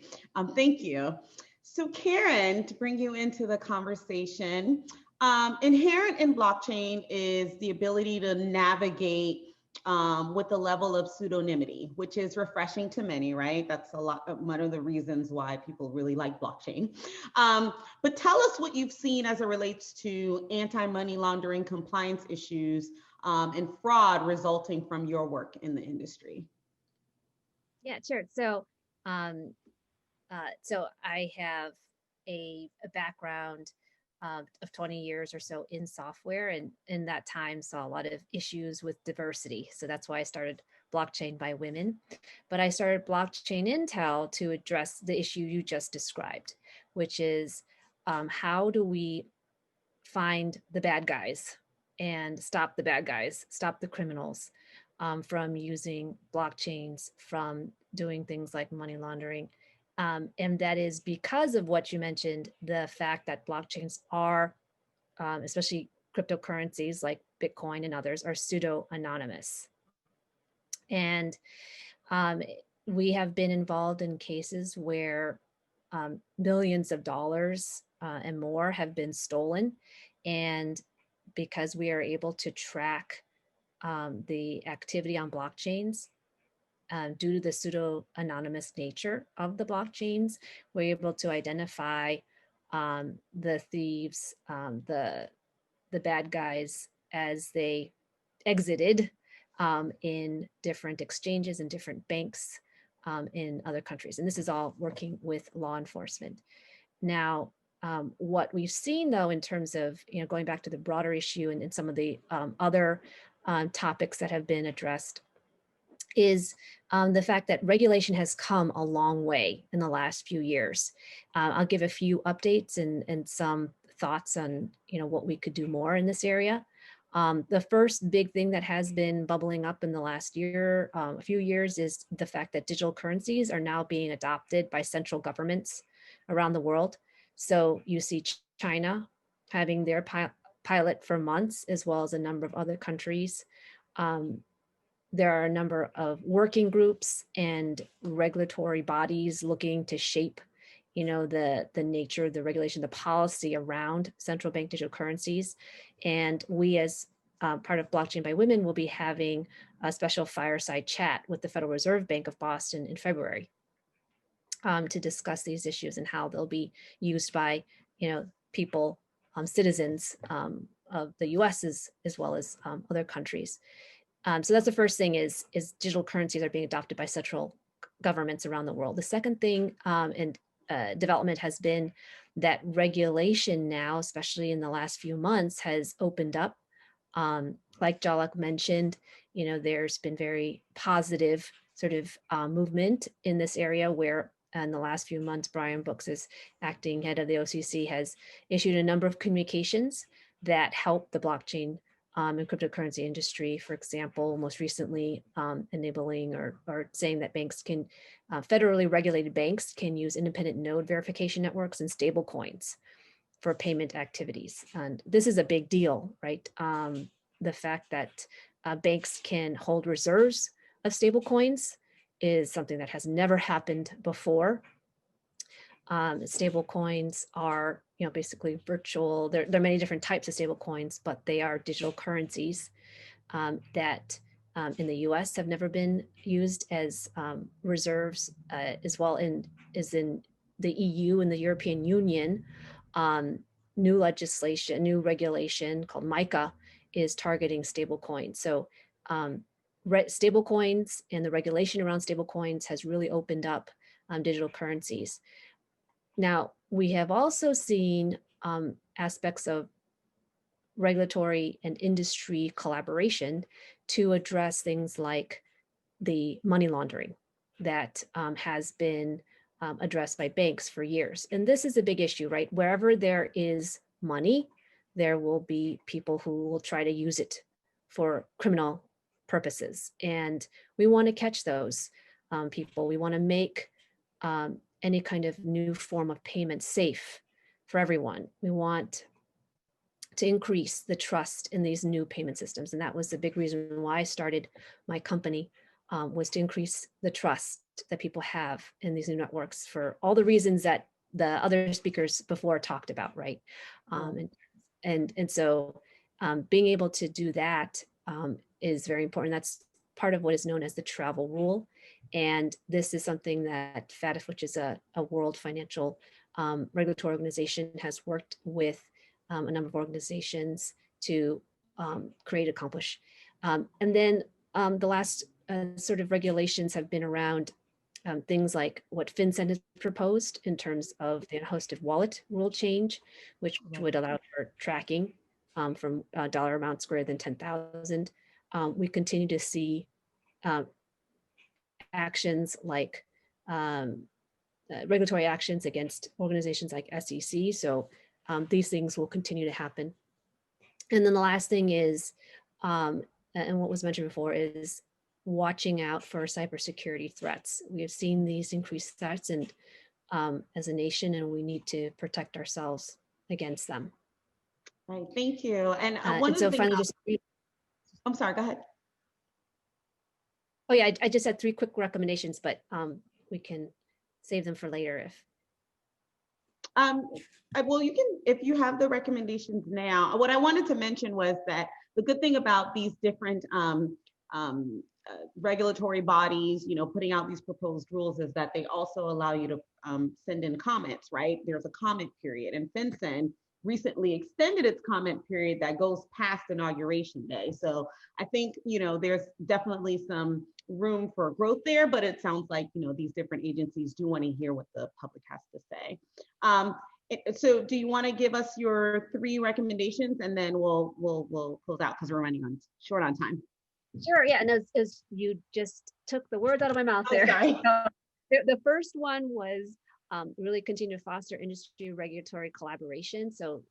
Thank you. So Karen, to bring you into the conversation, inherent in blockchain is the ability to navigate with the level of pseudonymity, which is refreshing to many, right? That's one of the reasons why people really like blockchain. But tell us what you've seen as it relates to anti-money laundering compliance issues and fraud resulting from your work in the industry. Yeah, sure. So, so I have a background of 20 years or so in software, and in that time saw a lot of issues with diversity. So that's why I started Blockchain by Women. But I started Blockchain Intel to address the issue you just described, which is how do we find the bad guys and stop the bad guys, stop the criminals from using blockchains, from doing things like money laundering. And that is because of what you mentioned, the fact that blockchains are, especially cryptocurrencies like Bitcoin and others, are pseudo-anonymous. And we have been involved in cases where millions of dollars and more have been stolen. And because we are able to track the activity on blockchains, due to the pseudo-anonymous nature of the blockchains, we're able to identify the thieves, the bad guys as they exited in different exchanges and different banks in other countries. And this is all working with law enforcement. Now, what we've seen though, in terms of, going back to the broader issue and some of the other topics that have been addressed, is the fact that regulation has come a long way in the last few years. I'll give a few updates and some thoughts on what we could do more in this area. The first big thing that has been bubbling up in the last year, a few years, is the fact that digital currencies are now being adopted by central governments around the world. So you see China having their pilot for months, as well as a number of other countries. There are a number of working groups and regulatory bodies looking to shape, the nature of the regulation, the policy around central bank digital currencies. And we, as part of Blockchain by Women, will be having a special fireside chat with the Federal Reserve Bank of Boston in February to discuss these issues and how they'll be used by, people, citizens of the US as well as other countries. So that's the first thing is digital currencies are being adopted by central governments around the world. The second thing and development has been that regulation now, especially in the last few months, has opened up. Like Jalak mentioned, there's been very positive sort of movement in this area where in the last few months, Brian Brooks, as acting head of the OCC, has issued a number of communications that help the blockchain and cryptocurrency industry. For example, most recently enabling or saying that banks can, federally regulated banks can use independent node verification networks and stable coins for payment activities. And this is a big deal, right? The fact that banks can hold reserves of stable coins is something that has never happened before. Stable coins are, basically virtual. There are many different types of stable coins, but they are digital currencies that in the US have never been used as reserves, as well as in the EU and the European Union. New regulation called MiCA is targeting stable coins. So stable coins and the regulation around stable coins has really opened up digital currencies. Now, we have also seen aspects of regulatory and industry collaboration to address things like the money laundering that has been addressed by banks for years. And this is a big issue, right? Wherever there is money, there will be people who will try to use it for criminal purposes. And we want to catch those people. We want to make any kind of new form of payment safe for everyone. We want to increase the trust in these new payment systems. And that was the big reason why I started my company, was to increase the trust that people have in these new networks for all the reasons that the other speakers before talked about, right? And so being able to do that is very important. That's part of what is known as the travel rule. And this is something that FATF, which is a world financial regulatory organization, has worked with a number of organizations to accomplish. And then the last sort of regulations have been around things like what FinCEN has proposed in terms of the hosted wallet rule change, which would allow for tracking from dollar amounts greater than 10,000. We continue to see actions like regulatory actions against organizations like SEC. So these things will continue to happen. And then the last thing is, and what was mentioned before, is watching out for cybersecurity threats. We have seen these increased threats and as a nation, and we need to protect ourselves against them. Right, thank you. And so finally, I'm sorry, go ahead. Oh yeah, I just had 3 quick recommendations, but we can save them for later if. Well, you can, if you have the recommendations now. What I wanted to mention was that the good thing about these different regulatory bodies, putting out these proposed rules, is that they also allow you to send in comments, right? There's a comment period, and FinCEN recently extended its comment period that goes past Inauguration Day. So I think, there's definitely some room for growth there, but it sounds like, these different agencies do want to hear what the public has to say. So do you want to give us your 3 recommendations, and then we'll close out because we're running short on time. Sure, yeah, and as you just took the words out of my mouth there. Sorry. The first one was really continue to foster industry regulatory collaboration. So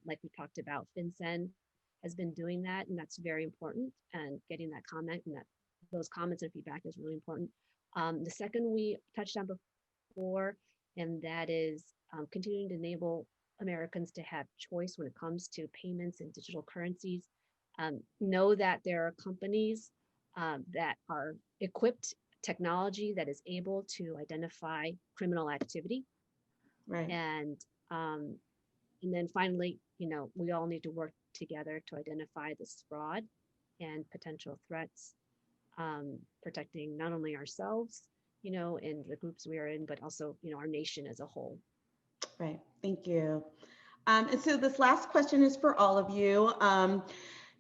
like we talked about, FinCEN has been doing that, and that's very important, and getting that comment and those comments and feedback is really important. The second we touched on before, and that is continuing to enable Americans to have choice when it comes to payments and digital currencies. Know that there are companies that are equipped technology that is able to identify criminal activity. Right. And then finally, we all need to work together to identify this fraud and potential threats, protecting not only ourselves, and the groups we are in, but also, our nation as a whole. Right. Thank you. And so this last question is for all of you.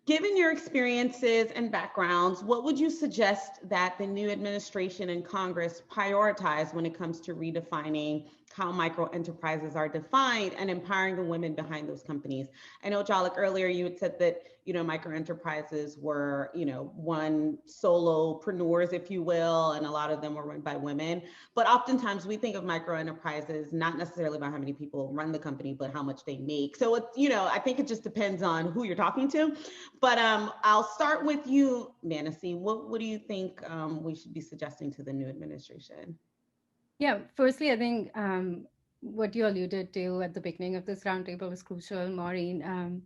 Given your experiences and backgrounds, what would you suggest that the new administration and Congress prioritize when it comes to redefining how micro enterprises are defined and empowering the women behind those companies? I know, Jalak, earlier you had said that, micro enterprises were, one solopreneurs, if you will, and a lot of them were run by women. But oftentimes we think of micro enterprises not necessarily by how many people run the company, but how much they make. So it's, I think it just depends on who you're talking to. But I'll start with you, Manasi. What do you think we should be suggesting to the new administration? Yeah, firstly, I think what you alluded to at the beginning of this roundtable was crucial, Maureen.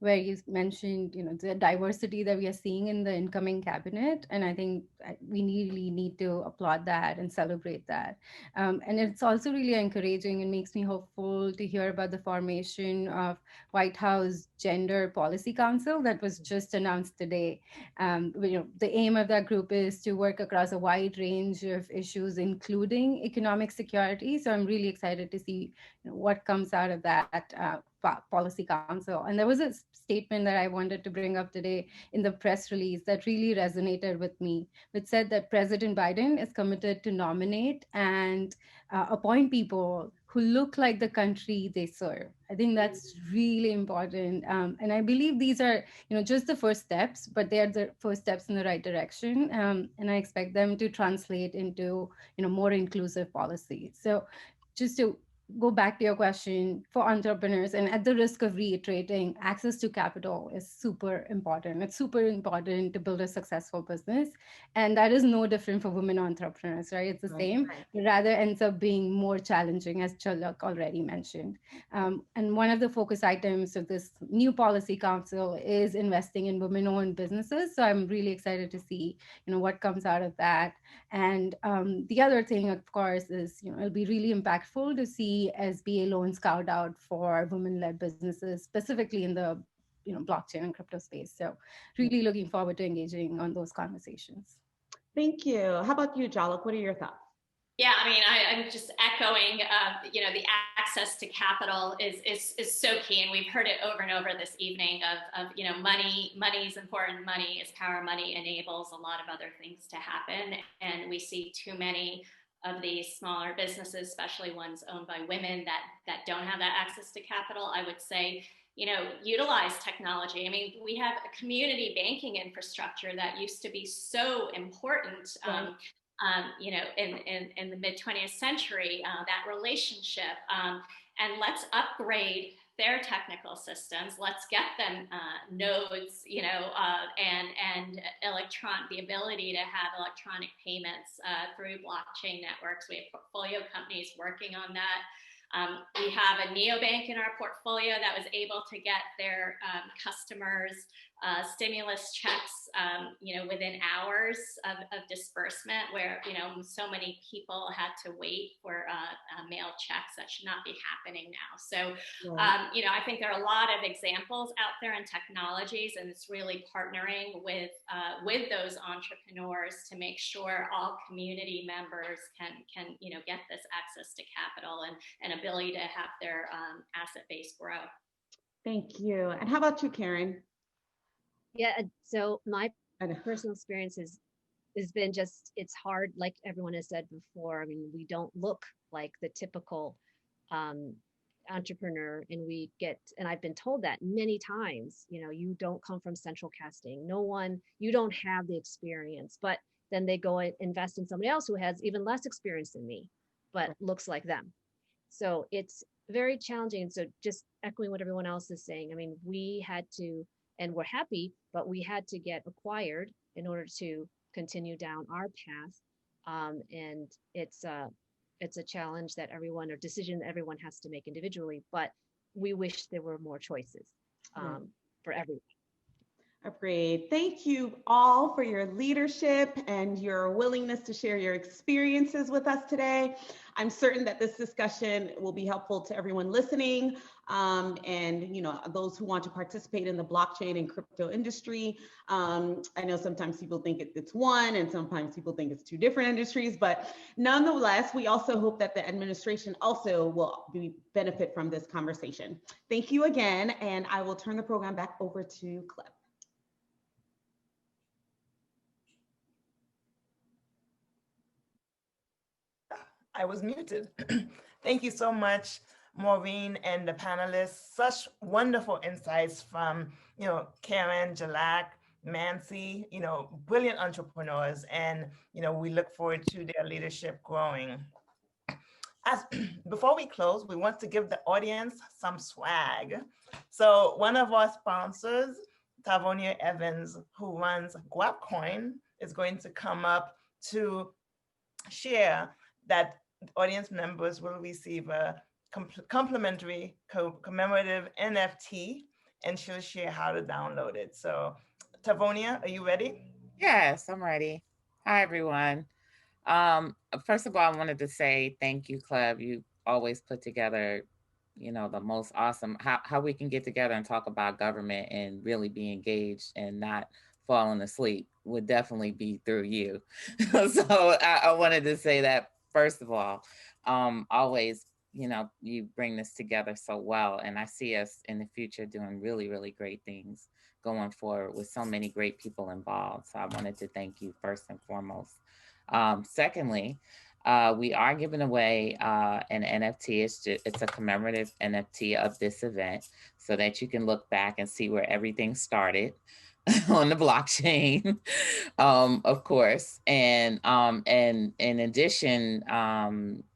where you mentioned, the diversity that we are seeing in the incoming cabinet. And I think we really need to applaud that and celebrate that. And it's also really encouraging and makes me hopeful to hear about the formation of White House Gender Policy Council that was just announced today. The aim of that group is to work across a wide range of issues, including economic security. So I'm really excited to see what comes out of that policy council. And there was a statement that I wanted to bring up today in the press release that really resonated with me, which said that President Biden is committed to nominate and appoint people who look like the country they serve. I think that's really important. And I believe these are, just the first steps, but they are the first steps in the right direction. And I expect them to translate into, more inclusive policy. So just to go back to your question, for entrepreneurs, and at the risk of reiterating, access to capital is super important. It's super important to build a successful business. And that is no different for women entrepreneurs, right? It's the same, but rather ends up being more challenging, as Jalak already mentioned. And one of the focus items of this new policy council is investing in women-owned businesses. So I'm really excited to see, what comes out of that. And the other thing, of course, is, it'll be really impactful to see SBA loans carved out for women-led businesses, specifically in the blockchain and crypto space. So really looking forward to engaging on those conversations. Thank you. How about you, Jalak? What are your thoughts? Yeah, I mean, I'm just echoing, the access to capital is so key. And we've heard it over and over this evening of money is important. Money is power. Money enables a lot of other things to happen. And we see too many of these smaller businesses, especially ones owned by women that don't have that access to capital. I would say, utilize technology. I mean, we have a community banking infrastructure that used to be so important. In the mid 20th century, that relationship, and let's upgrade their technical systems. Let's get them nodes, and the ability to have electronic payments through blockchain networks. We have portfolio companies working on that. We have a neobank in our portfolio that was able to get their customers stimulus checks, within hours of disbursement, where, so many people had to wait for mail checks. That should not be happening now. So, I think there are a lot of examples out there in technologies, and it's really partnering with those entrepreneurs to make sure all community members can get this access to capital and ability to have their asset base grow. Thank you. And how about you, Karen? Yeah, so my personal experience has been it's hard, like everyone has said before. I mean, we don't look like the typical entrepreneur, and I've been told that many times, you don't come from central casting. You don't have the experience, but then they go and invest in somebody else who has even less experience than me, but looks like them. So it's very challenging. So just echoing what everyone else is saying, I mean, we had to, and we're happy, but we had to get acquired in order to continue down our path. And it's a challenge that decision that everyone has to make individually, but we wish there were more choices for everyone. Agreed. Thank you all for your leadership and your willingness to share your experiences with us today. I'm certain that this discussion will be helpful to everyone listening, and those who want to participate in the blockchain and crypto industry. I know sometimes people think it's one, and sometimes people think it's two different industries, but nonetheless, we also hope that the administration also will benefit from this conversation. Thank you again, and I will turn the program back over to Cleve. I was muted. Thank you so much, Maureen and the panelists. Such wonderful insights from, Karen, Jalak, Manasi, brilliant entrepreneurs. And, we look forward to their leadership growing. Before we close, we want to give the audience some swag. So one of our sponsors, Tonya Evans, who runs GuapCoin, is going to come up to share that audience members will receive a complimentary commemorative NFT, and she'll share how to download it. So Tavonia, are you ready? Yes, I'm ready. Hi, everyone. First of all, I wanted to say thank you, Cleve. You always put together, the most awesome, how we can get together and talk about government and really be engaged and not falling asleep would definitely be through you. So I wanted to say that first of all. Always, you bring this together so well, and I see us in the future doing really, really great things going forward with so many great people involved. So I wanted to thank you first and foremost. Secondly, we are giving away an NFT. It's a commemorative NFT of this event so that you can look back and see where everything started on the blockchain, of course. And in addition,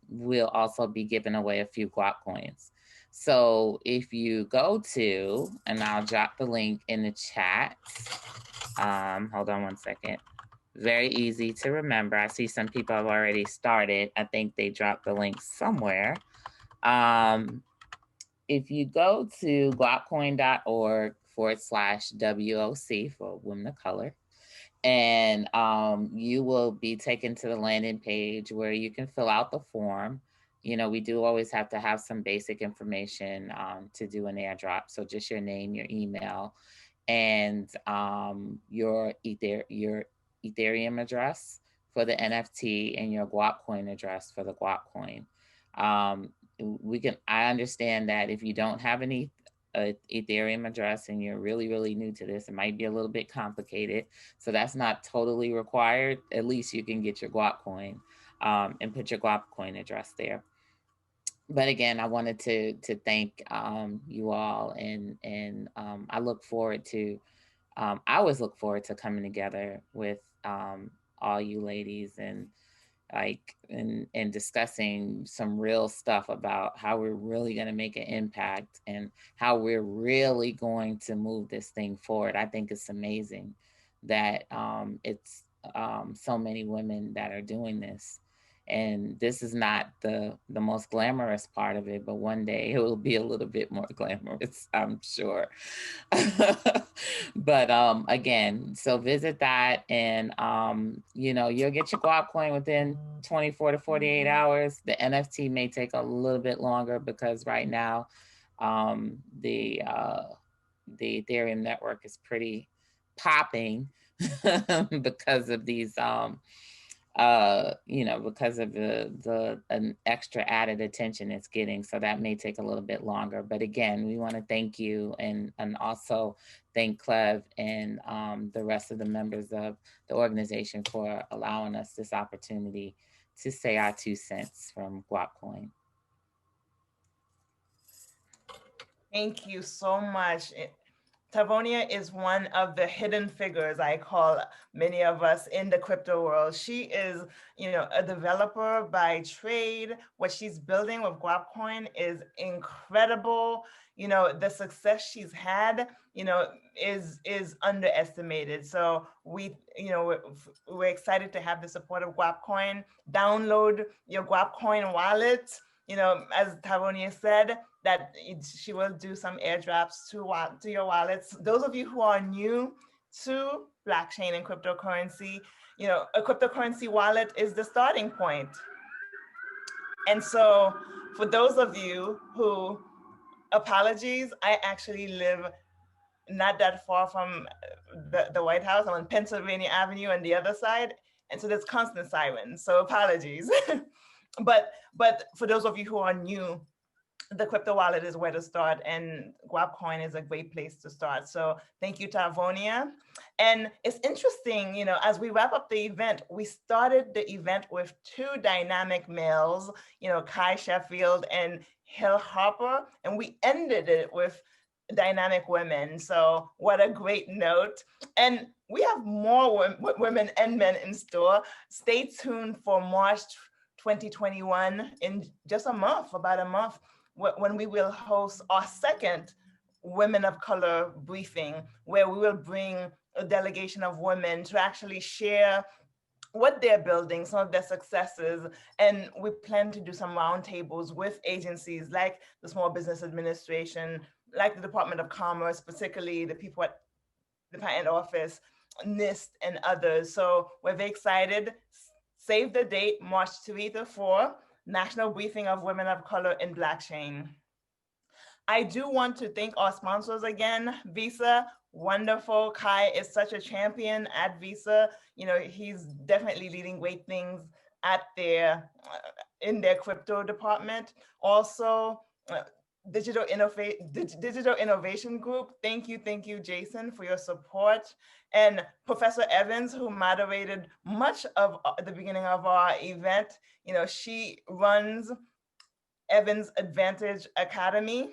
we'll also be giving away a few guap coins. So if you go to, and I'll drop the link in the chat. Hold on one second. Very easy to remember. I see some people have already started. I think they dropped the link somewhere. If you go to guapcoin.org/WOC for Women of Color, and you will be taken to the landing page where you can fill out the form. We do always have to have some basic information to do an airdrop. So just your name, your email, and your Ethereum address for the NFT and your guap coin address for the guap coin. I understand that if you don't have any Ethereum address and you're really, really new to this, it might be a little bit complicated. So that's not totally required. At least you can get your guap coin and put your guap coin address there. But again, I wanted to thank you all, and I look forward to, I always look forward to coming together with all you ladies and discussing some real stuff about how we're really going to make an impact and how we're really going to move this thing forward. I think it's amazing that it's so many women that are doing this. And this is not the most glamorous part of it, but one day it will be a little bit more glamorous, I'm sure. But again, so visit that, and you'll get your guap coin within 24 to 48 hours. The NFT may take a little bit longer because right now the Ethereum network is pretty popping because of these because of an extra added attention it's getting. So that may take a little bit longer. But again, we want to thank you and also thank Cleve and the rest of the members of the organization for allowing us this opportunity to say our 2 cents from guap coin. Thank you so much. Tavonia is one of the hidden figures, I call many of us in the crypto world. She is, a developer by trade. What she's building with guap coin is incredible. The success she's had, is underestimated. So we're excited to have the support of guap coin. Download your guap coin wallet. As Tavonia said, that she will do some airdrops to your wallets. Those of you who are new to blockchain and cryptocurrency, a cryptocurrency wallet is the starting point. And so for those of you who, apologies, I actually live not that far from the White House. I'm on Pennsylvania Avenue on the other side. And so there's constant sirens, so apologies. But for those of you who are new, the crypto wallet is where to start, and guap coin is a great place to start. So thank you, Tavonia. And it's interesting, as we wrap up the event, we started the event with 2 dynamic males, Cuy Sheffield and Harper, and we ended it with dynamic women. So what a great note. And we have more women and men in store. Stay tuned for March 2021 in just about a month, when we will host our second Women of Color briefing, where we will bring a delegation of women to actually share what they're building, some of their successes. And we plan to do some roundtables with agencies like the Small Business Administration, like the Department of Commerce, particularly the people at the Patent Office, NIST, and others. So we're very excited. Save the date, March 3 to 4, National Briefing of Women of Color in Blockchain. I do want to thank our sponsors again. Visa, wonderful. Cuy is such a champion at Visa. You know, he's definitely leading great things at their in their crypto department. Also, Digital Innovation Group. Thank you, Jason, for your support. And Professor Evans, who moderated much of the beginning of our event. You know, she runs Evans Advantage Academy.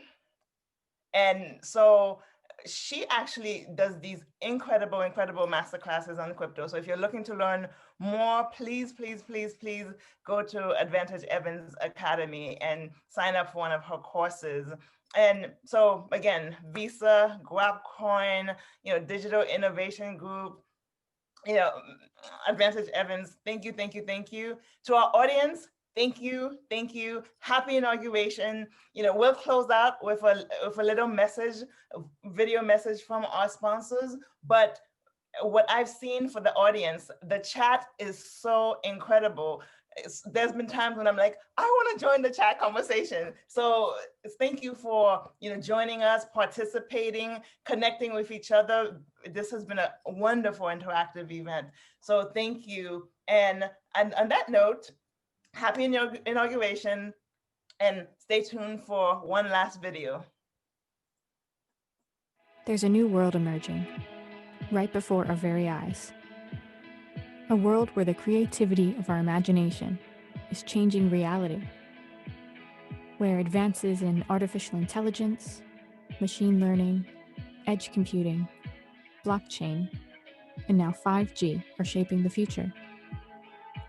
And so she actually does these incredible masterclasses on crypto. So if you're looking to learn more, please go to Advantage Evans Academy and sign up for one of her courses. And so again, Visa, GrabCoin, you know, Digital Innovation Group, you know, Advantage Evans, thank you. To our audience, thank you. Happy inauguration. You know, we'll close out with a little message, a video message from our sponsors. But what I've seen for the audience, the chat is so incredible. There's been times when I'm like, I want to join the chat conversation. So thank you for, you know, joining us, participating, connecting with each other. This has been a wonderful interactive event. So thank you. And on that note, happy inauguration, and stay tuned for one last video. There's a new world emerging, right before our very eyes. A world where the creativity of our imagination is changing reality. Where advances in artificial intelligence, machine learning, edge computing, blockchain, and now 5G are shaping the future.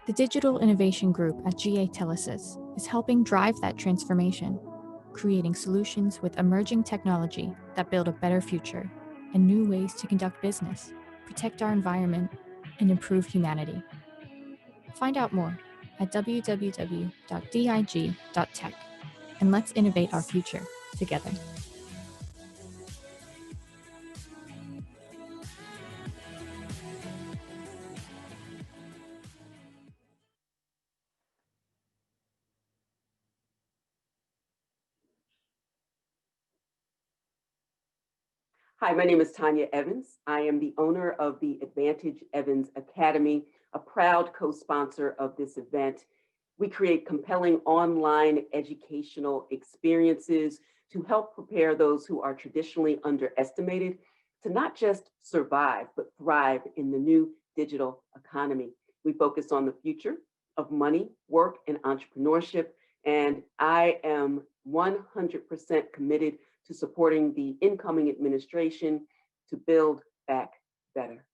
The Digital Innovation Group at GA Telesis is helping drive that transformation, creating solutions with emerging technology that build a better future and new ways to conduct business, protect our environment, and improve humanity. Find out more at www.dig.tech, and let's innovate our future together. Hi, my name is Tonya Evans. I am the owner of the Advantage Evans Academy, a proud co-sponsor of this event. We create compelling online educational experiences to help prepare those who are traditionally underestimated to not just survive, but thrive in the new digital economy. We focus on the future of money, work, and entrepreneurship, and I am 100% committed to supporting the incoming administration to build back better.